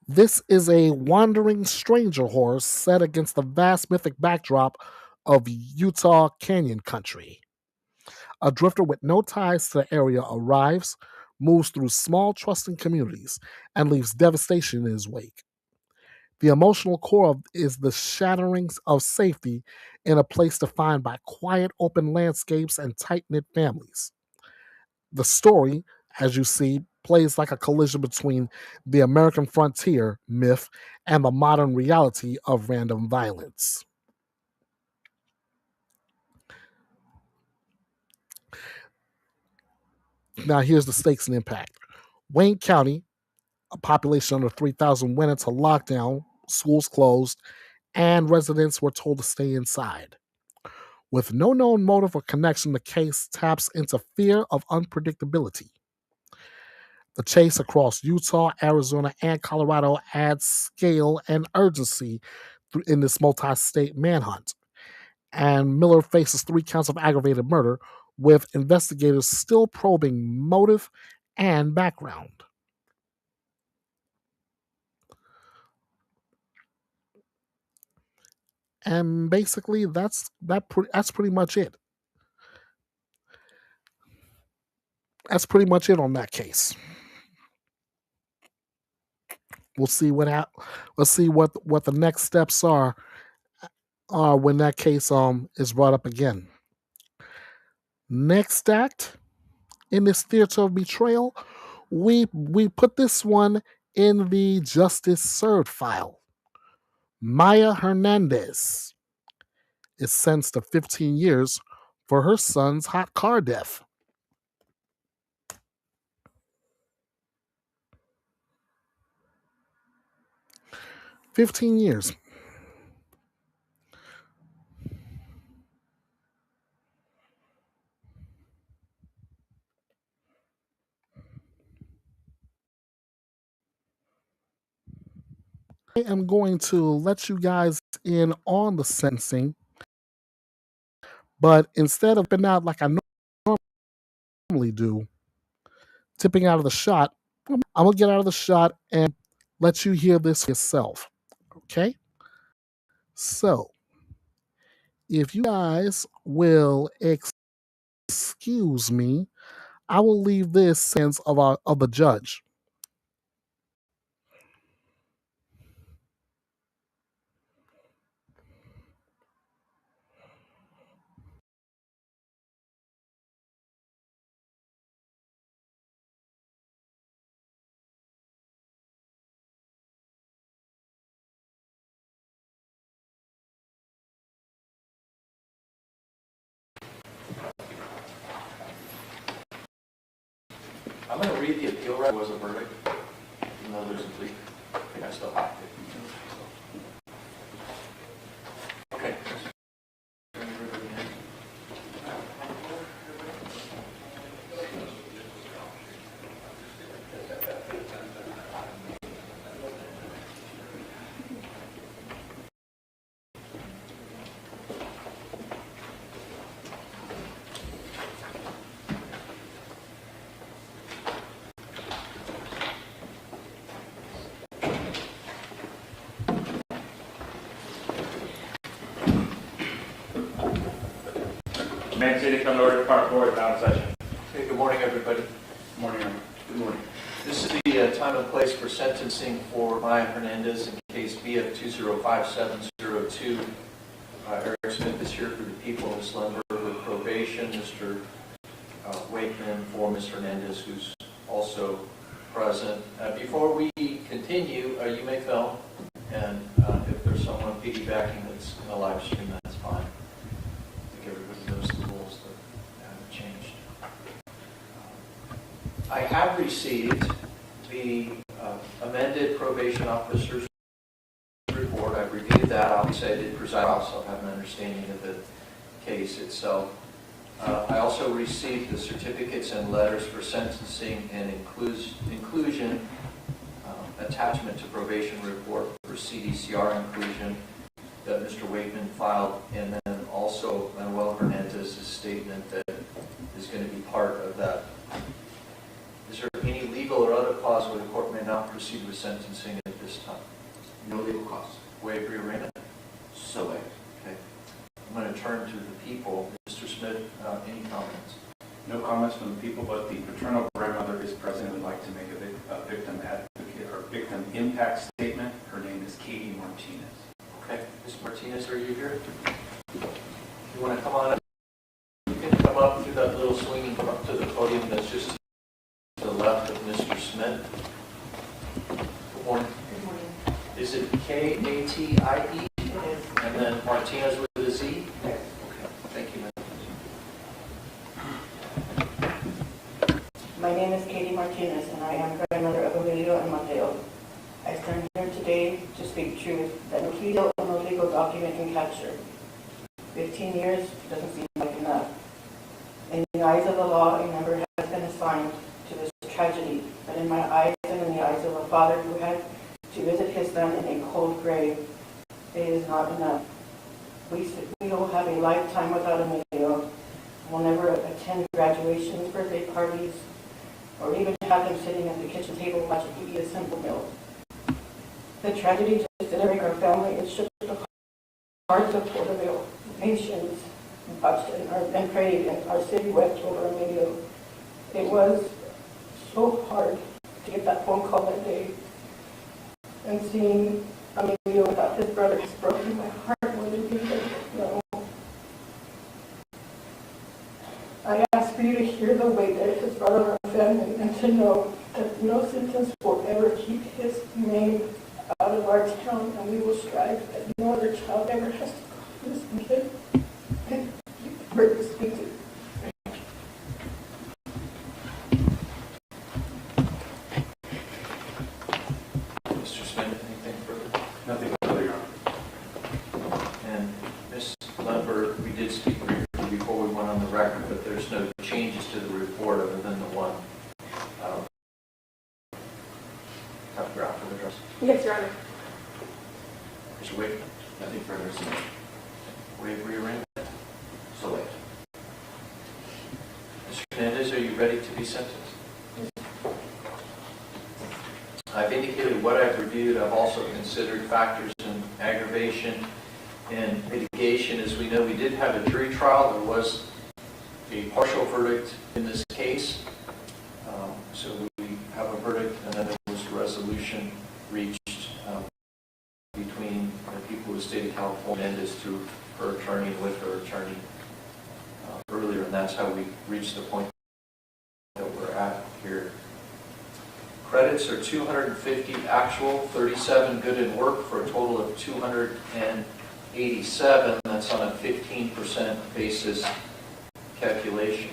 This is a wandering stranger horror set against the vast mythic backdrop of Utah Canyon country. A drifter with no ties to the area arrives, moves through small, trusting communities, and leaves devastation in his wake. The emotional core is the shatterings of safety in a place defined by quiet, open landscapes and tight knit families. The story, as you see, plays like a collision between the American frontier myth and the modern reality of random violence. Now, here's the stakes and impact. Wayne County, a population under 3,000, went into lockdown, schools closed, and residents were told to stay inside. With no known motive or connection, the case taps into fear of unpredictability. The chase across Utah, Arizona, and Colorado adds scale and urgency in this multi-state manhunt. And Miller faces 3 counts of aggravated murder, with investigators still probing motive and background. And basically, that's pretty much it. That's pretty much it on that case. We'll see let's see what the next steps are when that case is brought up again. Next act in this Theater of Betrayal, we put this one in the Justice Served file. Maya Hernandez is sentenced to 15 years for her son's hot car death. 15 years. I am going to let you guys in on the sentencing, but instead of tipping out like I normally do, tipping out of the shot, I'm going to get out of the shot and let you hear this yourself. Okay? So, if you guys will excuse me, I will leave this sense of the judge. I'm going to read the appeal right. It was a verdict, even though there's a plea. I think I still have to. Okay. Man City, come to order, part 4, down session. Okay, good morning, everybody. Good morning. Good morning. This is the time and place for sentencing for Maya Hernandez in case BF 205702. Eric Smith is here for the people. Ms. Lundberg with probation. Mr. Wakeman for Ms. Hernandez, who's also present. Before we continue, you may film, and if there's someone piggybacking that's in the live stream, that's fine. I think everybody knows the rules that haven't changed. I have received the amended probation officer's report. I've reviewed that. Obviously, I did preside, also have an understanding of the case itself. I also received the certificates and letters for sentencing and inclusion, attachment to probation report for CDCR inclusion that Mr. Wakeman filed, and then also Manuel Hernandez's statement that is going to be part of that. Is there any legal or other cause where the court may not proceed with sentencing at this time? No legal cause. Waive rearrangement? So waived. Okay. I'm going to turn to the people. Mr. Smith, any comments? No comments from the people, but the paternal grandmother is present and would like to make a victim advocate or victim impact statement. Her name is Katie Martinez. Okay. Ms. Martinez, are you here? You want to come on up? You can come up through that little swinging up to the podium that's just to the left of Mr. Smith. Good morning. Good morning. Is it Katie? And then Martinez with a Z? Yes. Okay. Thank you, ma'am. My name is Katie Martinez, and I am grandmother of Emilio and Mateo. I stand here today to speak truth that no legal or no legal document can capture. 15 years doesn't seem like enough. In the eyes of the law, a number has been assigned to this tragedy, but in my eyes and in the eyes of a father who had to visit his son in a cold grave, it is not enough. We will have a lifetime without Emilio. We'll never attend graduations, birthday parties, or even have him sitting at the kitchen table watching him eat a simple meal. The tragedy just didn't break our family, it shook the hearts of Porterville. Nations watched and prayed, and our city wept over Emilio. It was so hard to get that phone call that day, and seeing Emilio without his brother has broken my heart more than you can know. I ask for you to hear the weight that it has brought on our family, and to know that no sentence will ever keep his name out of our town, and we will strive that no other child ever has to call this kid and hurt this speak. Mr. Smith, anything further? Nothing further, Your Honor. And Ms. Lundberg, we did speak briefly before we went on the record, but there's no changes to the report other than the one topographical address. Yes, Your Honor. Mr. Wakeman, Nothing further, sir. waive rearrangement. So waived. Mr. Hernandez, are you ready to be sentenced? I've indicated what I've reviewed. I've also considered factors in aggravation and mitigation. As we know, we did have a jury trial. There was a partial verdict in this case. So we have a verdict, and then there was a resolution reached between the people of the state of California and Hernandez through her attorney and with her attorney earlier, and that's how we reached the point that we're at here. Credits are 250 actual, 37 good in work, for a total of 287. That's on a 15% basis calculation.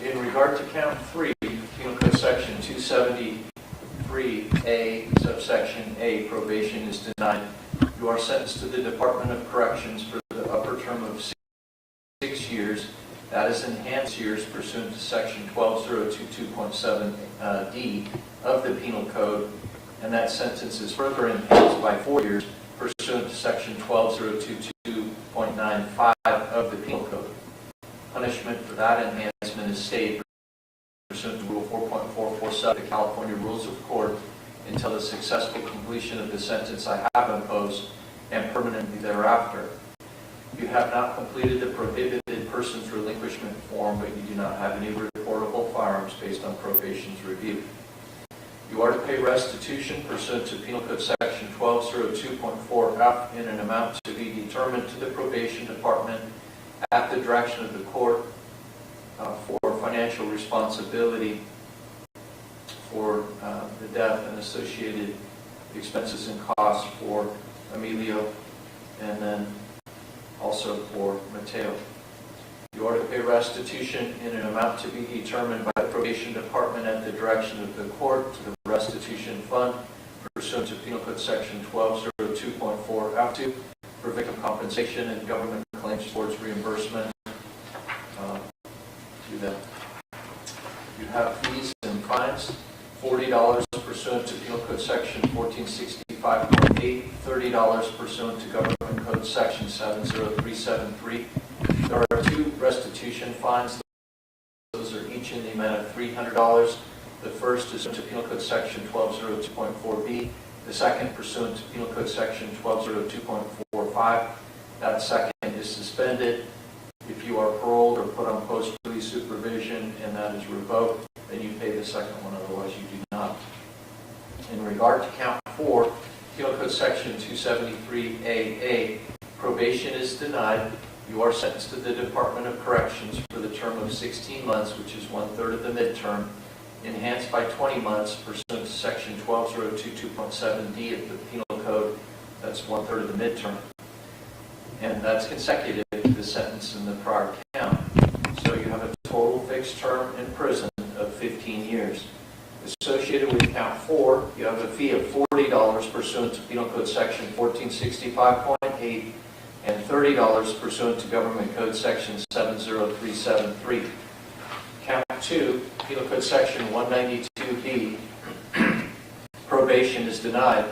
In regard to count 3, Penal Code Section 273A, subsection A, probation is denied. You are sentenced to the Department of Corrections for the upper term of 6 years. That is enhanced years pursuant to Section 12022.7D of the Penal Code, and that sentence is further enhanced by 4 years pursuant to Section 12022.95 of the Penal Code. Punishment for that enhancement is stayed pursuant to Rule 4.447 of the California Rules of Court until the successful completion of the sentence I have imposed and permanently thereafter. You have not completed the prohibited persons relinquishment form, but you do not have any reportable firearms based on probation's review. You are to pay restitution pursuant to Penal Code Section 1202.4F in an amount to be determined to the Probation Department at the direction of the court for financial responsibility for the death and associated expenses and costs for Emilio, and then also for Mateo. You are to pay restitution in an amount to be determined by the probation department at the direction of the court to the restitution fund pursuant to Penal Code Section 1202.4 Act 2 for victim compensation and government claims towards reimbursement to them. You have fees and fines, $40 pursuant to Penal Code Section 1465.8, $30 pursuant to Government Code Section 70373. There are 2 restitution fines. Those are each in the amount of $300. The first is pursuant to Penal Code Section 1202.4b. The second pursuant to Penal Code Section 1202.45. That second is suspended. If you are paroled or put on post-release supervision and that is revoked, then you pay the second one, otherwise you do not. In regard to count 4, Penal Code Section 273AA, probation is denied. You are sentenced to the Department of Corrections for the term of 16 months, which is 1/3 of the midterm, enhanced by 20 months pursuant to Section 12022.7d of the Penal Code. That's 1/3 of the midterm. And that's consecutive to the sentence in the prior count. So you have a total fixed term in prison of 15 years. Associated with count 4, you have a fee of $40 pursuant to Penal Code Section 1465.8 and $30 pursuant to Government Code Section 70373. Count 2, Penal Code Section 192B, probation is denied.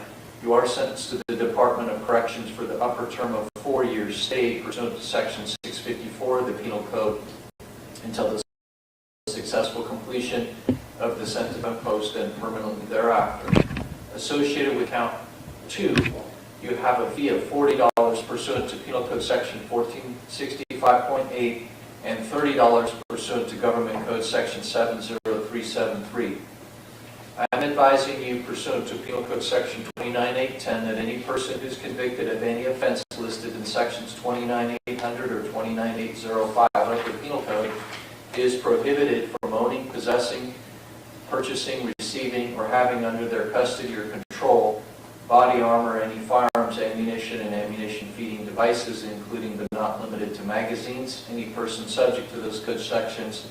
You are sentenced to the Department of Corrections for the upper term of 4 years stayed pursuant to Section 654 of the Penal Code until the successful completion of the sentence imposed and permanently thereafter. Associated with count 2, you have a fee of $40 pursuant to Penal Code Section 1465.8 and $30 pursuant to Government Code Section 70373. I am advising you pursuant to Penal Code Section 29810 that any person who is convicted of any offense listed in Sections 29800 or 29805 of the Penal Code is prohibited from owning, possessing, purchasing, receiving, or having under their custody or control body armor, any firearms, ammunition, and ammunition feeding devices, including but not limited to magazines. Any person subject to those code sections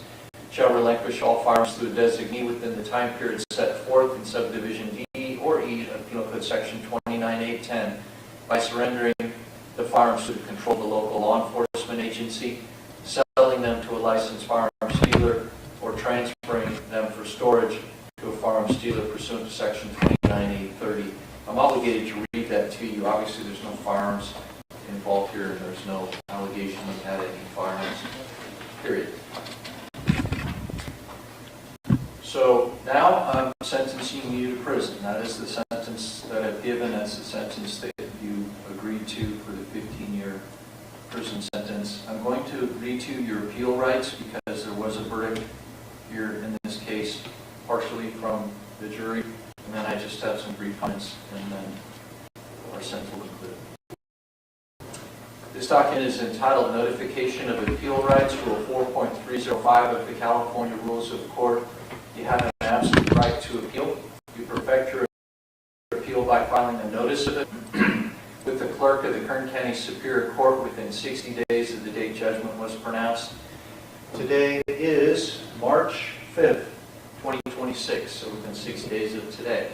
shall relinquish all firearms to a designee within the time period set forth in subdivision D or E of Penal Code Section 29810 by surrendering the firearms to the control of the local law enforcement agency, selling them to a licensed firearms dealer, or transferring them for storage to a firearms dealer pursuant to Section 29830. I'm obligated to read that to you. Obviously, there's no firearms involved here, and there's no allegation of had any firearms, period. So now I'm sentencing you to prison. That is the sentence that I've given. That's the sentence that you agreed to for the 15-year prison sentence. I'm going to read to you your appeal rights because there was a verdict here in this case, partially from the jury, and then I just have some brief comments, and then our sentence will conclude. This document is entitled Notification of Appeal Rights, Rule 4.305 of the California Rules of Court. You have an absolute right to appeal. You perfect your appeal by filing a notice of it with the clerk of the Kern County Superior Court within 60 days of the date judgment was pronounced. Today is March 5th, 2026, so within 60 days of today.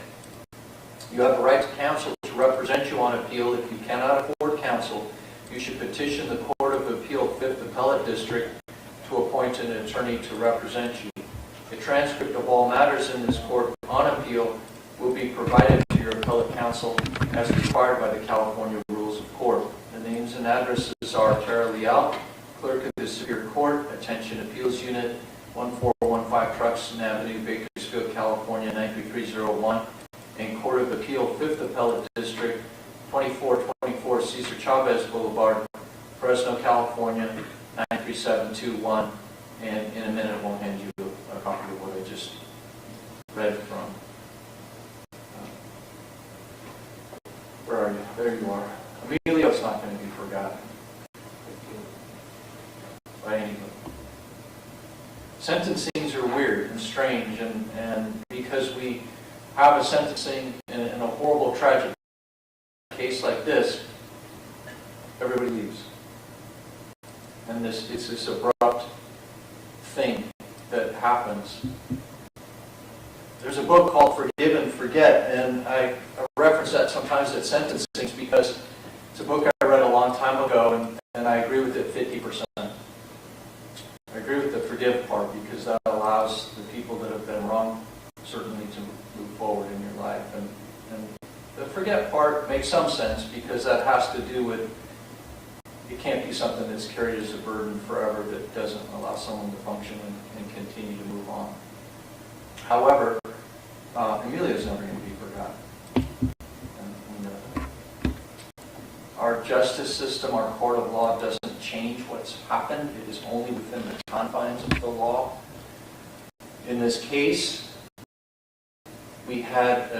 You have a right to counsel to represent you on appeal. If you cannot afford counsel, you should petition the Court of Appeal 5th Appellate District to appoint an attorney to represent you. A transcript of all matters in this court on appeal will be provided to your appellate counsel as required by the California Rules of Court. The names and addresses are Tara Leal, Clerk of the Superior Court, Attention Appeals Unit, 1415 Truxton Avenue, Bakersfield, California, 93301, and Court of Appeal 5th Appellate District, 2424 Cesar Chavez Boulevard, Fresno, California, 93721. And in a minute, we'll hand you a copy of what I just read from. Where are you? There you are. Emilio's not going to be forgotten by anybody. sentencings are weird and strange, and because we have a sentencing in a horrible, tragic case like this, everybody leaves. And it's this abrupt thing that happens. There's a book called Forgive and Forget, and I reference that sometimes at sentencing because it's a book I read a long time ago, and I agree with it 50%. I agree with the forgive part because that allows the people that have been wrong certainly to move forward in your life. And the forget part makes some sense because that has to do with it can't be something that's carried as a burden forever that doesn't allow someone to function and continue to move on. However, Emilio's never going to be forgotten. And our justice system, our court of law doesn't change what's happened. It is only within the confines of the law. In this case, we had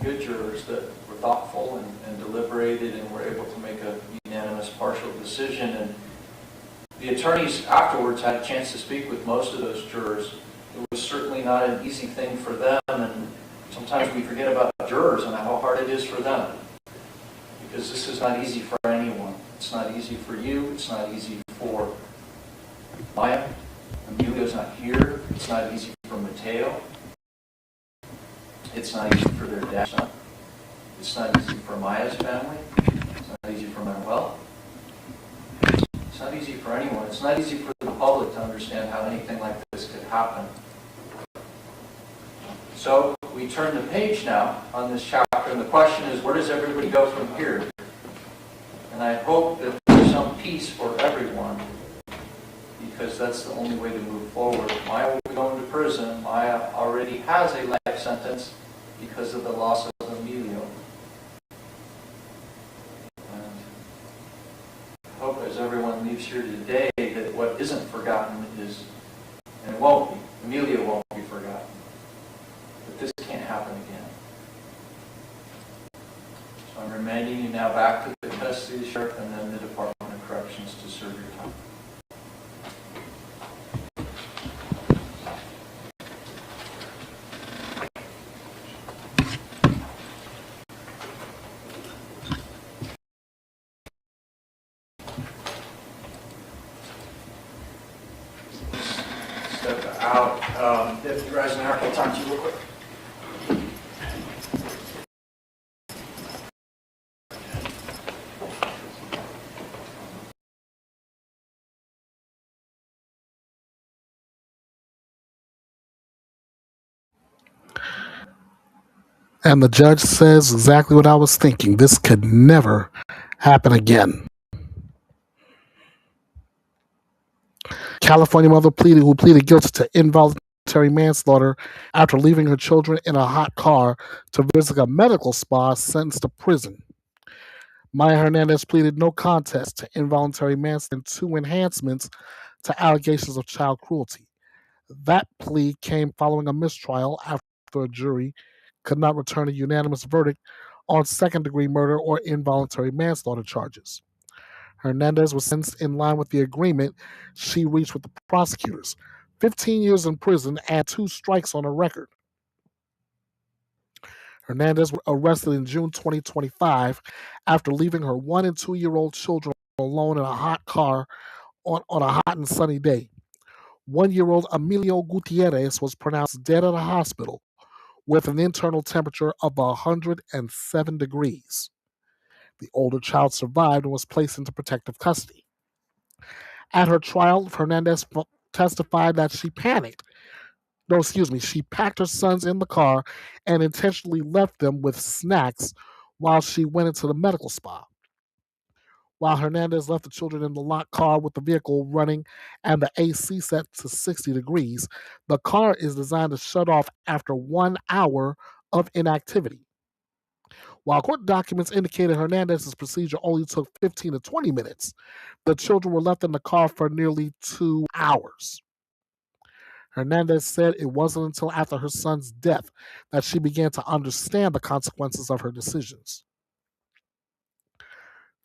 good jurors that were thoughtful and deliberated and were able to make a unanimous partial decision. And the attorneys afterwards had a chance to speak with most of those jurors. It was certainly not an easy thing for them, and sometimes we forget about jurors and how hard it is for them. Because this is not easy for anyone. It's not easy for you. It's not easy for Maya. Emilio's not here. It's not easy for Mateo. It's not easy for their dad. It's not easy for Maya's family. It's not easy for Manuel. It's not easy for anyone. It's not easy for the public to understand how anything like this could happen. So we turn the page now on this chapter, and the question is, where does everybody go from here? And I hope that there's some peace for everyone, because that's the only way to move forward. Maya will be going to prison. Maya already has a life sentence because of the loss of Emilio. And I hope as everyone leaves here today that what isn't forgotten is, and it won't be, Emilio won't be forgotten. But this can't happen again. So I'm remanding you now back to the custody sheriff and then the Department of Corrections to serve your time. Step out. Deputy Eisenhower, can I talk to you real quick? And the judge says exactly what I was thinking. This could never happen again. California mother who pleaded guilty to involuntary manslaughter after leaving her children in a hot car to visit a medical spa, sentenced to prison. Maya Hernandez pleaded no contest to involuntary manslaughter and 2 enhancements to allegations of child cruelty. That plea came following a mistrial after a jury could not return a unanimous verdict on second-degree murder or involuntary manslaughter charges. Hernandez was sentenced in line with the agreement she reached with the prosecutors, 15 years in prison and 2 strikes on her record. Hernandez was arrested in June 2025 after leaving her 1 and 2-year-old children alone in a hot car on a hot and sunny day. 1-year-old Emilio Gutierrez was pronounced dead at a hospital with an internal temperature of 107 degrees. The older child survived and was placed into protective custody. At her trial, Hernandez testified that she packed her sons in the car and intentionally left them with snacks while she went into the medical spa. While Hernandez left the children in the locked car with the vehicle running and the AC set to 60 degrees, the car is designed to shut off after 1 hour of inactivity. While court documents indicated Hernandez's procedure only took 15 to 20 minutes, the children were left in the car for nearly 2 hours. Hernandez said it wasn't until after her son's death that she began to understand the consequences of her decisions.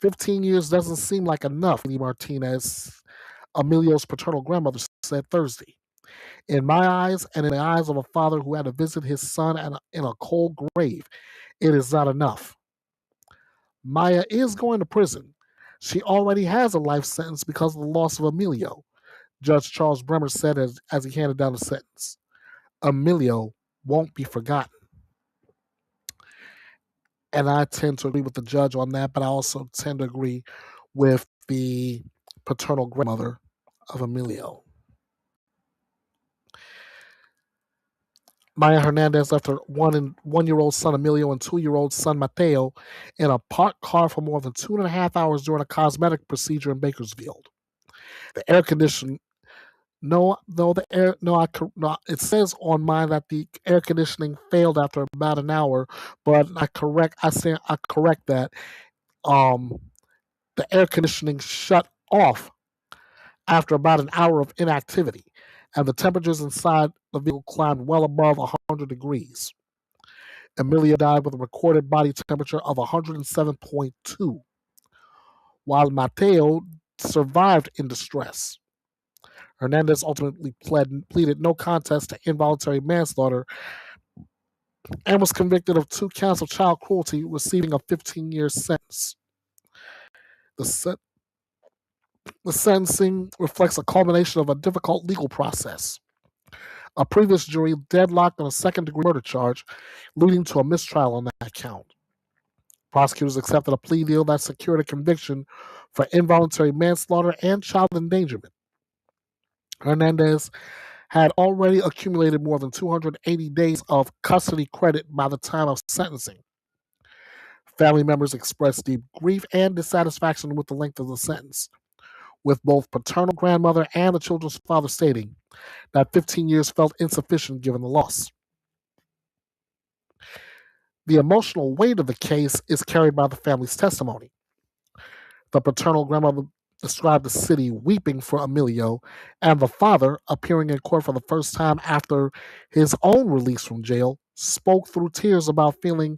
15 years doesn't seem like enough, Martinez, Emilio's paternal grandmother, said Thursday. In my eyes and in the eyes of a father who had to visit his son in a cold grave, it is not enough. Maya is going to prison. She already has a life sentence because of the loss of Emilio, Judge Charles Bremer said as he handed down the sentence. Emilio won't be forgotten. And I tend to agree with the judge on that, but I also tend to agree with the paternal grandmother of Emilio. Maya Hernandez left her one-year-old son Emilio and 2-year-old son Mateo in a parked car for more than 2.5 hours during a cosmetic procedure in Bakersfield. The air conditioning No, no, the air. No, no. It says on mine that the air conditioning failed after about an hour, but I correct that. Um, the air conditioning shut off after about an hour of inactivity, and the temperatures inside the vehicle climbed well above 100 degrees. Amelia died with a recorded body temperature of 107.2, while Mateo survived in distress. Hernandez ultimately pleaded no contest to involuntary manslaughter and was convicted of 2 counts of child cruelty, receiving a 15-year sentence. The, the sentencing reflects a culmination of a difficult legal process. A previous jury deadlocked on a second-degree murder charge, leading to a mistrial on that count. Prosecutors accepted a plea deal that secured a conviction for involuntary manslaughter and child endangerment. Hernandez had already accumulated more than 280 days of custody credit by the time of sentencing. Family members expressed deep grief and dissatisfaction with the length of the sentence, with both paternal grandmother and the children's father stating that 15 years felt insufficient given the loss. The emotional weight of the case is carried by the family's testimony. The paternal grandmother described the city weeping for Emilio, and the father, appearing in court for the first time after his own release from jail, spoke through tears about feeling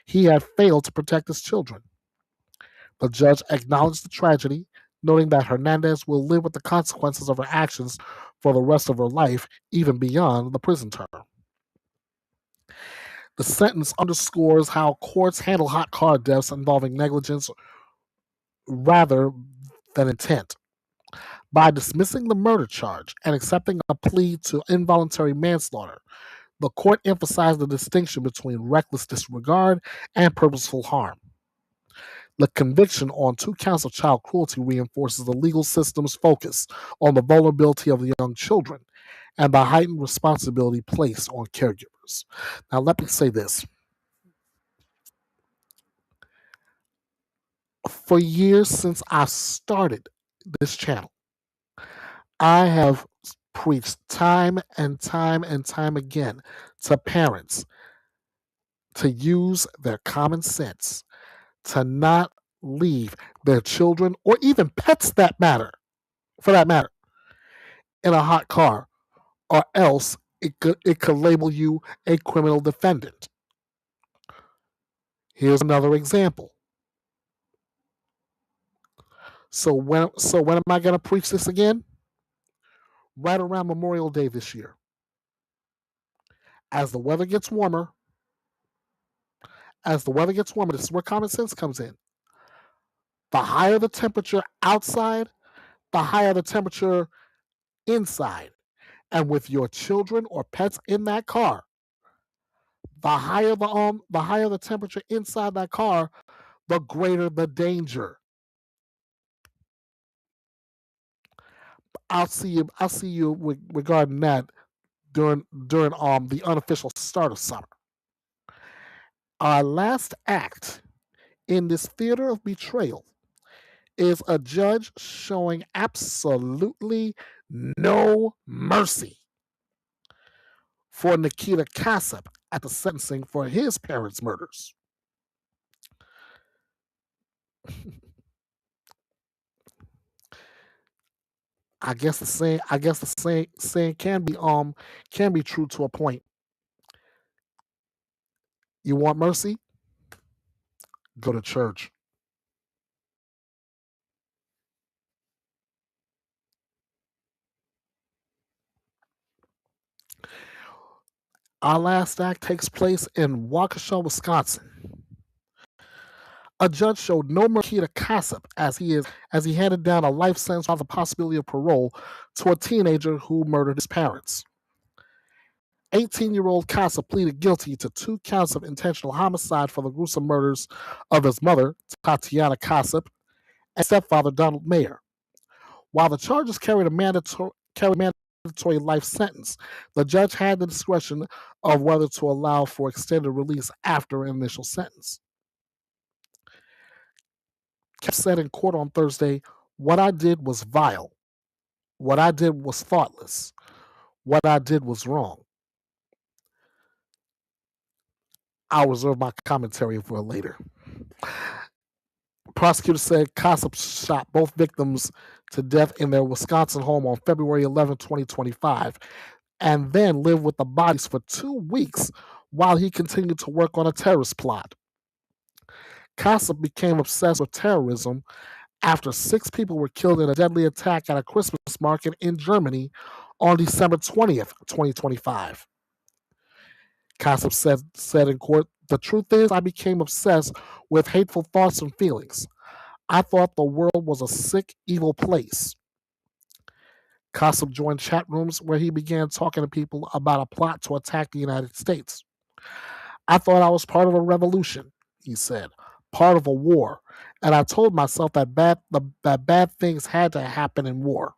he had failed to protect his children. The judge acknowledged the tragedy, noting that Hernandez will live with the consequences of her actions for the rest of her life, even beyond the prison term. The sentence underscores how courts handle hot car deaths involving negligence rather than intent. By dismissing the murder charge and accepting a plea to involuntary manslaughter, the court emphasized the distinction between reckless disregard and purposeful harm. The conviction on 2 counts of child cruelty reinforces the legal system's focus on the vulnerability of the young children and the heightened responsibility placed on caregivers. Now, let me say this. For years since I started this channel, I have preached time and time and time again to parents to use their common sense, to not leave their children or even pets for that matter, in a hot car, or else it could label you a criminal defendant. Here's another example. So when am I going to preach this again? Right around Memorial Day this year. As the weather gets warmer, this is where common sense comes in. The higher the temperature outside, the higher the temperature inside. And with your children or pets in that car, the higher the temperature inside that car, the greater the danger. I'll see you regarding that during the unofficial start of summer. Our last act in this theater of betrayal is a judge showing absolutely no mercy for Nikita Kassab at the sentencing for his parents' murders. I guess the saying can be true to a point. You want mercy? Go to church. Our last act takes place in Waukesha, Wisconsin. A judge showed no mercy to Kassab as he handed down a life sentence without the possibility of parole to a teenager who murdered his parents. 18-year-old Kassab pleaded guilty to 2 counts of intentional homicide for the gruesome murders of his mother, Tatiana Kassab, and stepfather, Donald Mayer. While the charges carried a mandatory life sentence, the judge had the discretion of whether to allow for extended release after an initial sentence. Kassab said in court on Thursday, "What I did was vile. What I did was thoughtless. What I did was wrong." I'll reserve my commentary for later. Prosecutors said Kassab shot both victims to death in their Wisconsin home on February 11, 2025, and then lived with the bodies for 2 weeks while he continued to work on a terrorist plot. Kassab became obsessed with terrorism after 6 people were killed in a deadly attack at a Christmas market in Germany on December 20th, 2025. Kassab said in court, "The truth is, I became obsessed with hateful thoughts and feelings. I thought the world was a sick, evil place." Kassab joined chat rooms where he began talking to people about a plot to attack the United States. "I thought I was part of a revolution," he said, "part of a war, and I told myself that bad things had to happen in war."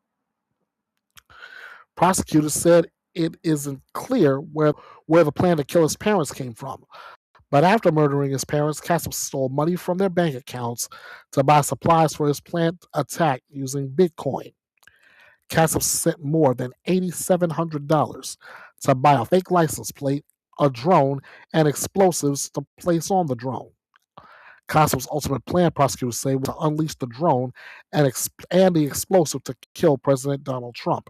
Prosecutors said it isn't clear where the plan to kill his parents came from. But after murdering his parents, Kassab stole money from their bank accounts to buy supplies for his planned attack using Bitcoin. Kassab sent more than $8,700 to buy a fake license plate, a drone, and explosives to place on the drone. Kassab's ultimate plan, prosecutors say, was to unleash the drone and the explosive to kill President Donald Trump.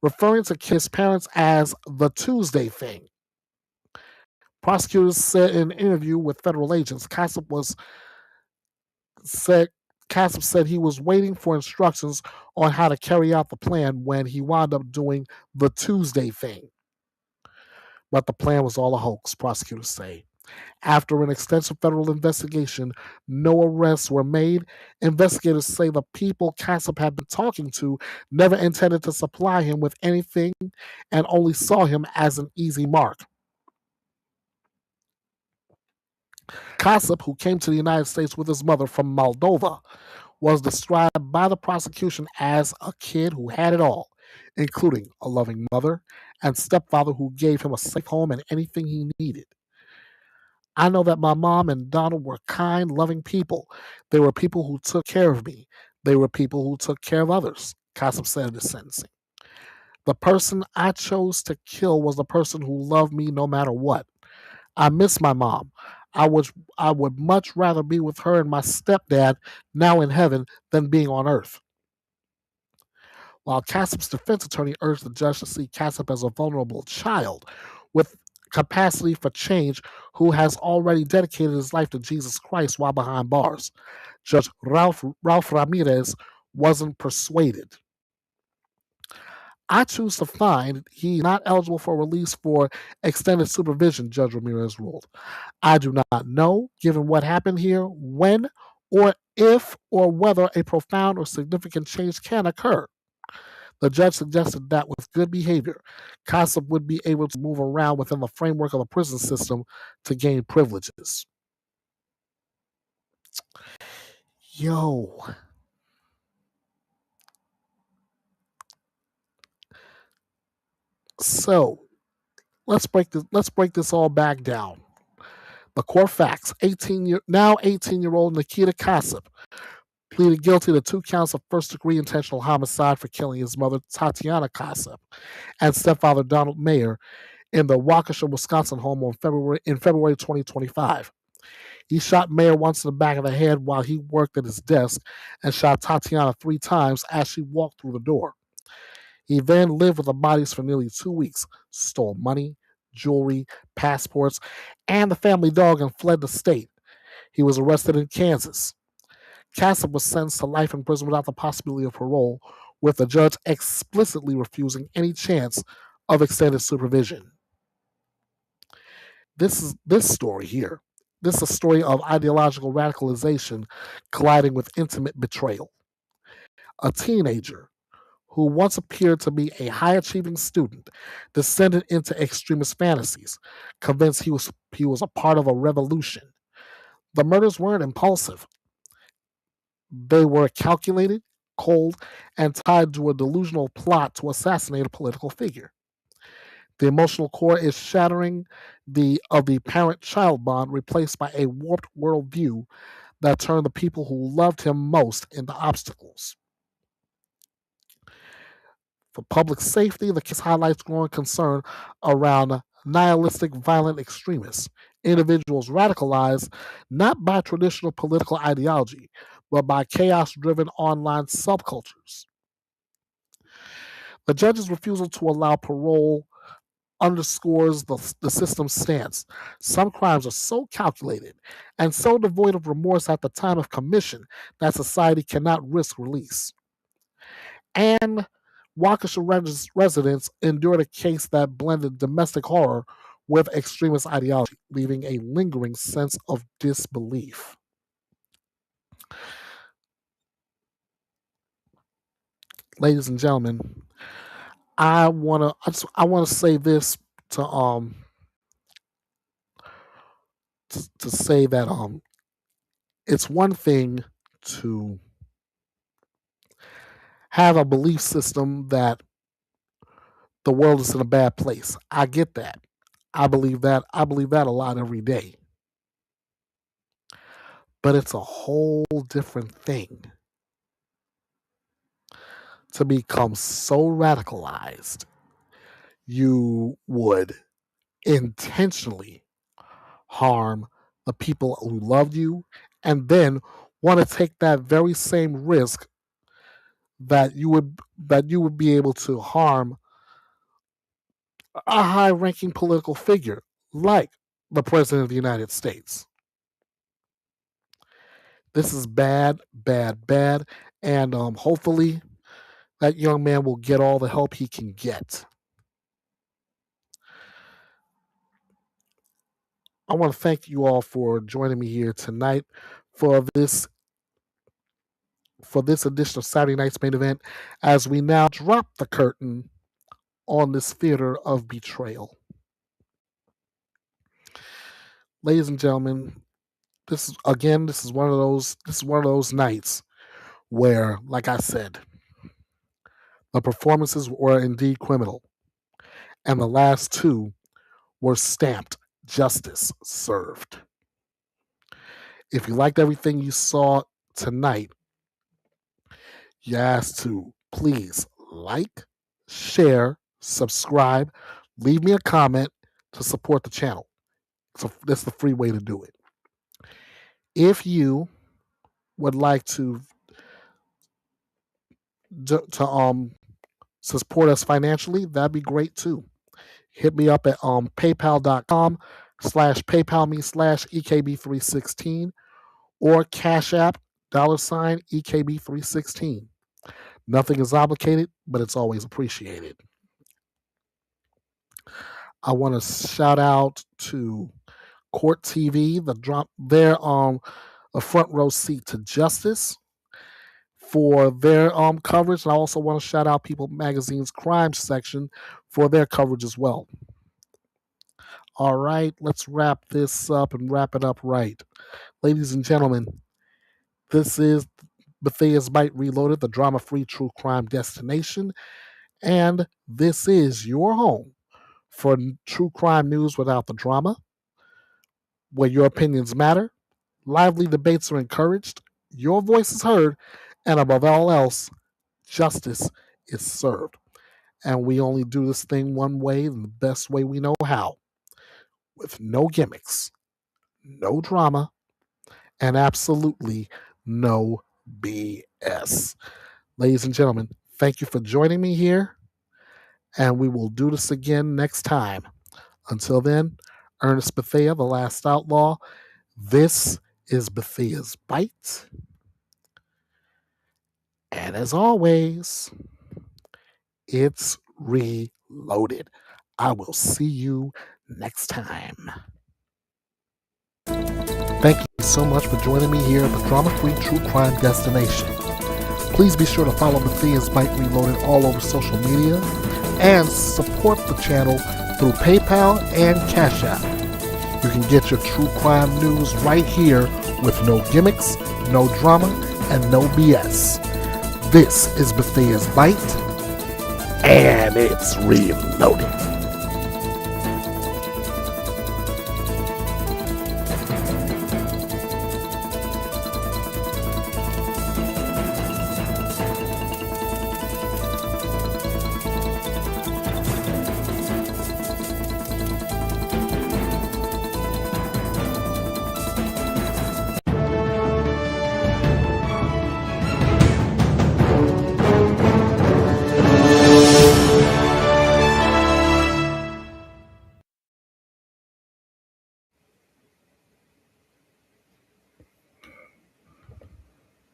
Referring to his parents as the Tuesday thing, prosecutors said in an interview with federal agents, Kassab said he was waiting for instructions on how to carry out the plan when he wound up doing the Tuesday thing. But the plan was all a hoax, prosecutors say. After an extensive federal investigation, no arrests were made. Investigators say the people Kassab had been talking to never intended to supply him with anything and only saw him as an easy mark. Kassab, who came to the United States with his mother from Moldova, was described by the prosecution as a kid who had it all, including a loving mother and stepfather who gave him a safe home and anything he needed. "I know that my mom and Donald were kind, loving people. They were people who took care of me. They were people who took care of others," Kassab said in his sentencing. "The person I chose to kill was the person who loved me no matter what. I miss my mom. I would much rather be with her and my stepdad, now in heaven, than being on earth." While Kassab's defense attorney urged the judge to see Kassab as a vulnerable child with capacity for change who has already dedicated his life to Jesus Christ while behind bars, Judge Ralph Ramirez wasn't persuaded. "I choose to find he's not eligible for release for extended supervision," Judge Ramirez ruled. "I do not know, given what happened here, when or if or whether a profound or significant change can occur." The judge suggested that with good behavior, Kassab would be able to move around within the framework of the prison system to gain privileges. Yo. So let's break this all back down. The core facts: 18-year-old Nikita Kassab pleaded guilty to 2 counts of first-degree intentional homicide for killing his mother, Tatiana Kassab, and stepfather, Donald Mayer, in the Waukesha, Wisconsin home in February 2025. He shot Mayer once in the back of the head while he worked at his desk and shot Tatiana 3 times as she walked through the door. He then lived with the bodies for nearly 2 weeks, stole money, jewelry, passports, and the family dog and fled the state. He was arrested in Kansas. Kassab was sentenced to life in prison without the possibility of parole, with the judge explicitly refusing any chance of extended supervision. This story here. This is a story of ideological radicalization colliding with intimate betrayal. A teenager who once appeared to be a high achieving student descended into extremist fantasies, convinced he was a part of a revolution. The murders weren't impulsive. They were calculated, cold, and tied to a delusional plot to assassinate a political figure. The emotional core is shattering of the parent-child bond, replaced by a warped worldview that turned the people who loved him most into obstacles. For public safety, the case highlights growing concern around nihilistic violent extremists, individuals radicalized not by traditional political ideology, but by chaos-driven online subcultures. The judge's refusal to allow parole underscores the system's stance. Some crimes are so calculated and so devoid of remorse at the time of commission that society cannot risk release. And Waukesha residents endured a case that blended domestic horror with extremist ideology, leaving a lingering sense of disbelief. Ladies and gentlemen, I wanna say this to say that it's one thing to have a belief system that the world is in a bad place. I get that. I believe that. I believe that a lot every day. But it's a whole different thing to become so radicalized you would intentionally harm the people who loved you, and then want to take that very same risk that you would be able to harm a high-ranking political figure like the President of the United States. This is bad, bad, bad, and hopefully that young man will get all the help he can get. I want to thank you all for joining me here tonight for this edition of Saturday Night's Main Event, as we now drop the curtain on this theater of betrayal. Ladies and gentlemen, this is one of those nights where, like I said, the performances were indeed criminal, and the last two were stamped justice served. If you liked everything you saw tonight, you asked to please like, share, subscribe, leave me a comment to support the channel. So that's the free way to do it. If you would like to support us financially, that'd be great too. Hit me up at paypal.com/PayPal me/EKB316 or Cash App $EKB316. Nothing is obligated, but it's always appreciated. I want to shout out to Court TV, their a front row seat to justice for their coverage. And I also want to shout out People Magazine's crime section for their coverage as well. All right, let's wrap this up and wrap it up right. Ladies and gentlemen, this is Bethea'S Byte Reloaded, the drama-free true crime destination. And this is your home for true crime news without the drama, where your opinions matter, lively debates are encouraged, your voice is heard, and above all else, justice is served. And we only do this thing one way, and the best way we know how, with no gimmicks, no drama, and absolutely no BS. Ladies and gentlemen, thank you for joining me here, and we will do this again next time. Until then, Ernest Bethea, the last outlaw. This is Bethea'S Byte. And as always, it's Reloaded. I will see you next time. Thank you so much for joining me here at the drama-free true crime destination. Please be sure to follow Bethea'S Byte Reloaded all over social media and support the channel through PayPal and Cash App. You can get your true crime news right here with no gimmicks, no drama, and no BS. This is Bethea'S Byte, and it's reloaded.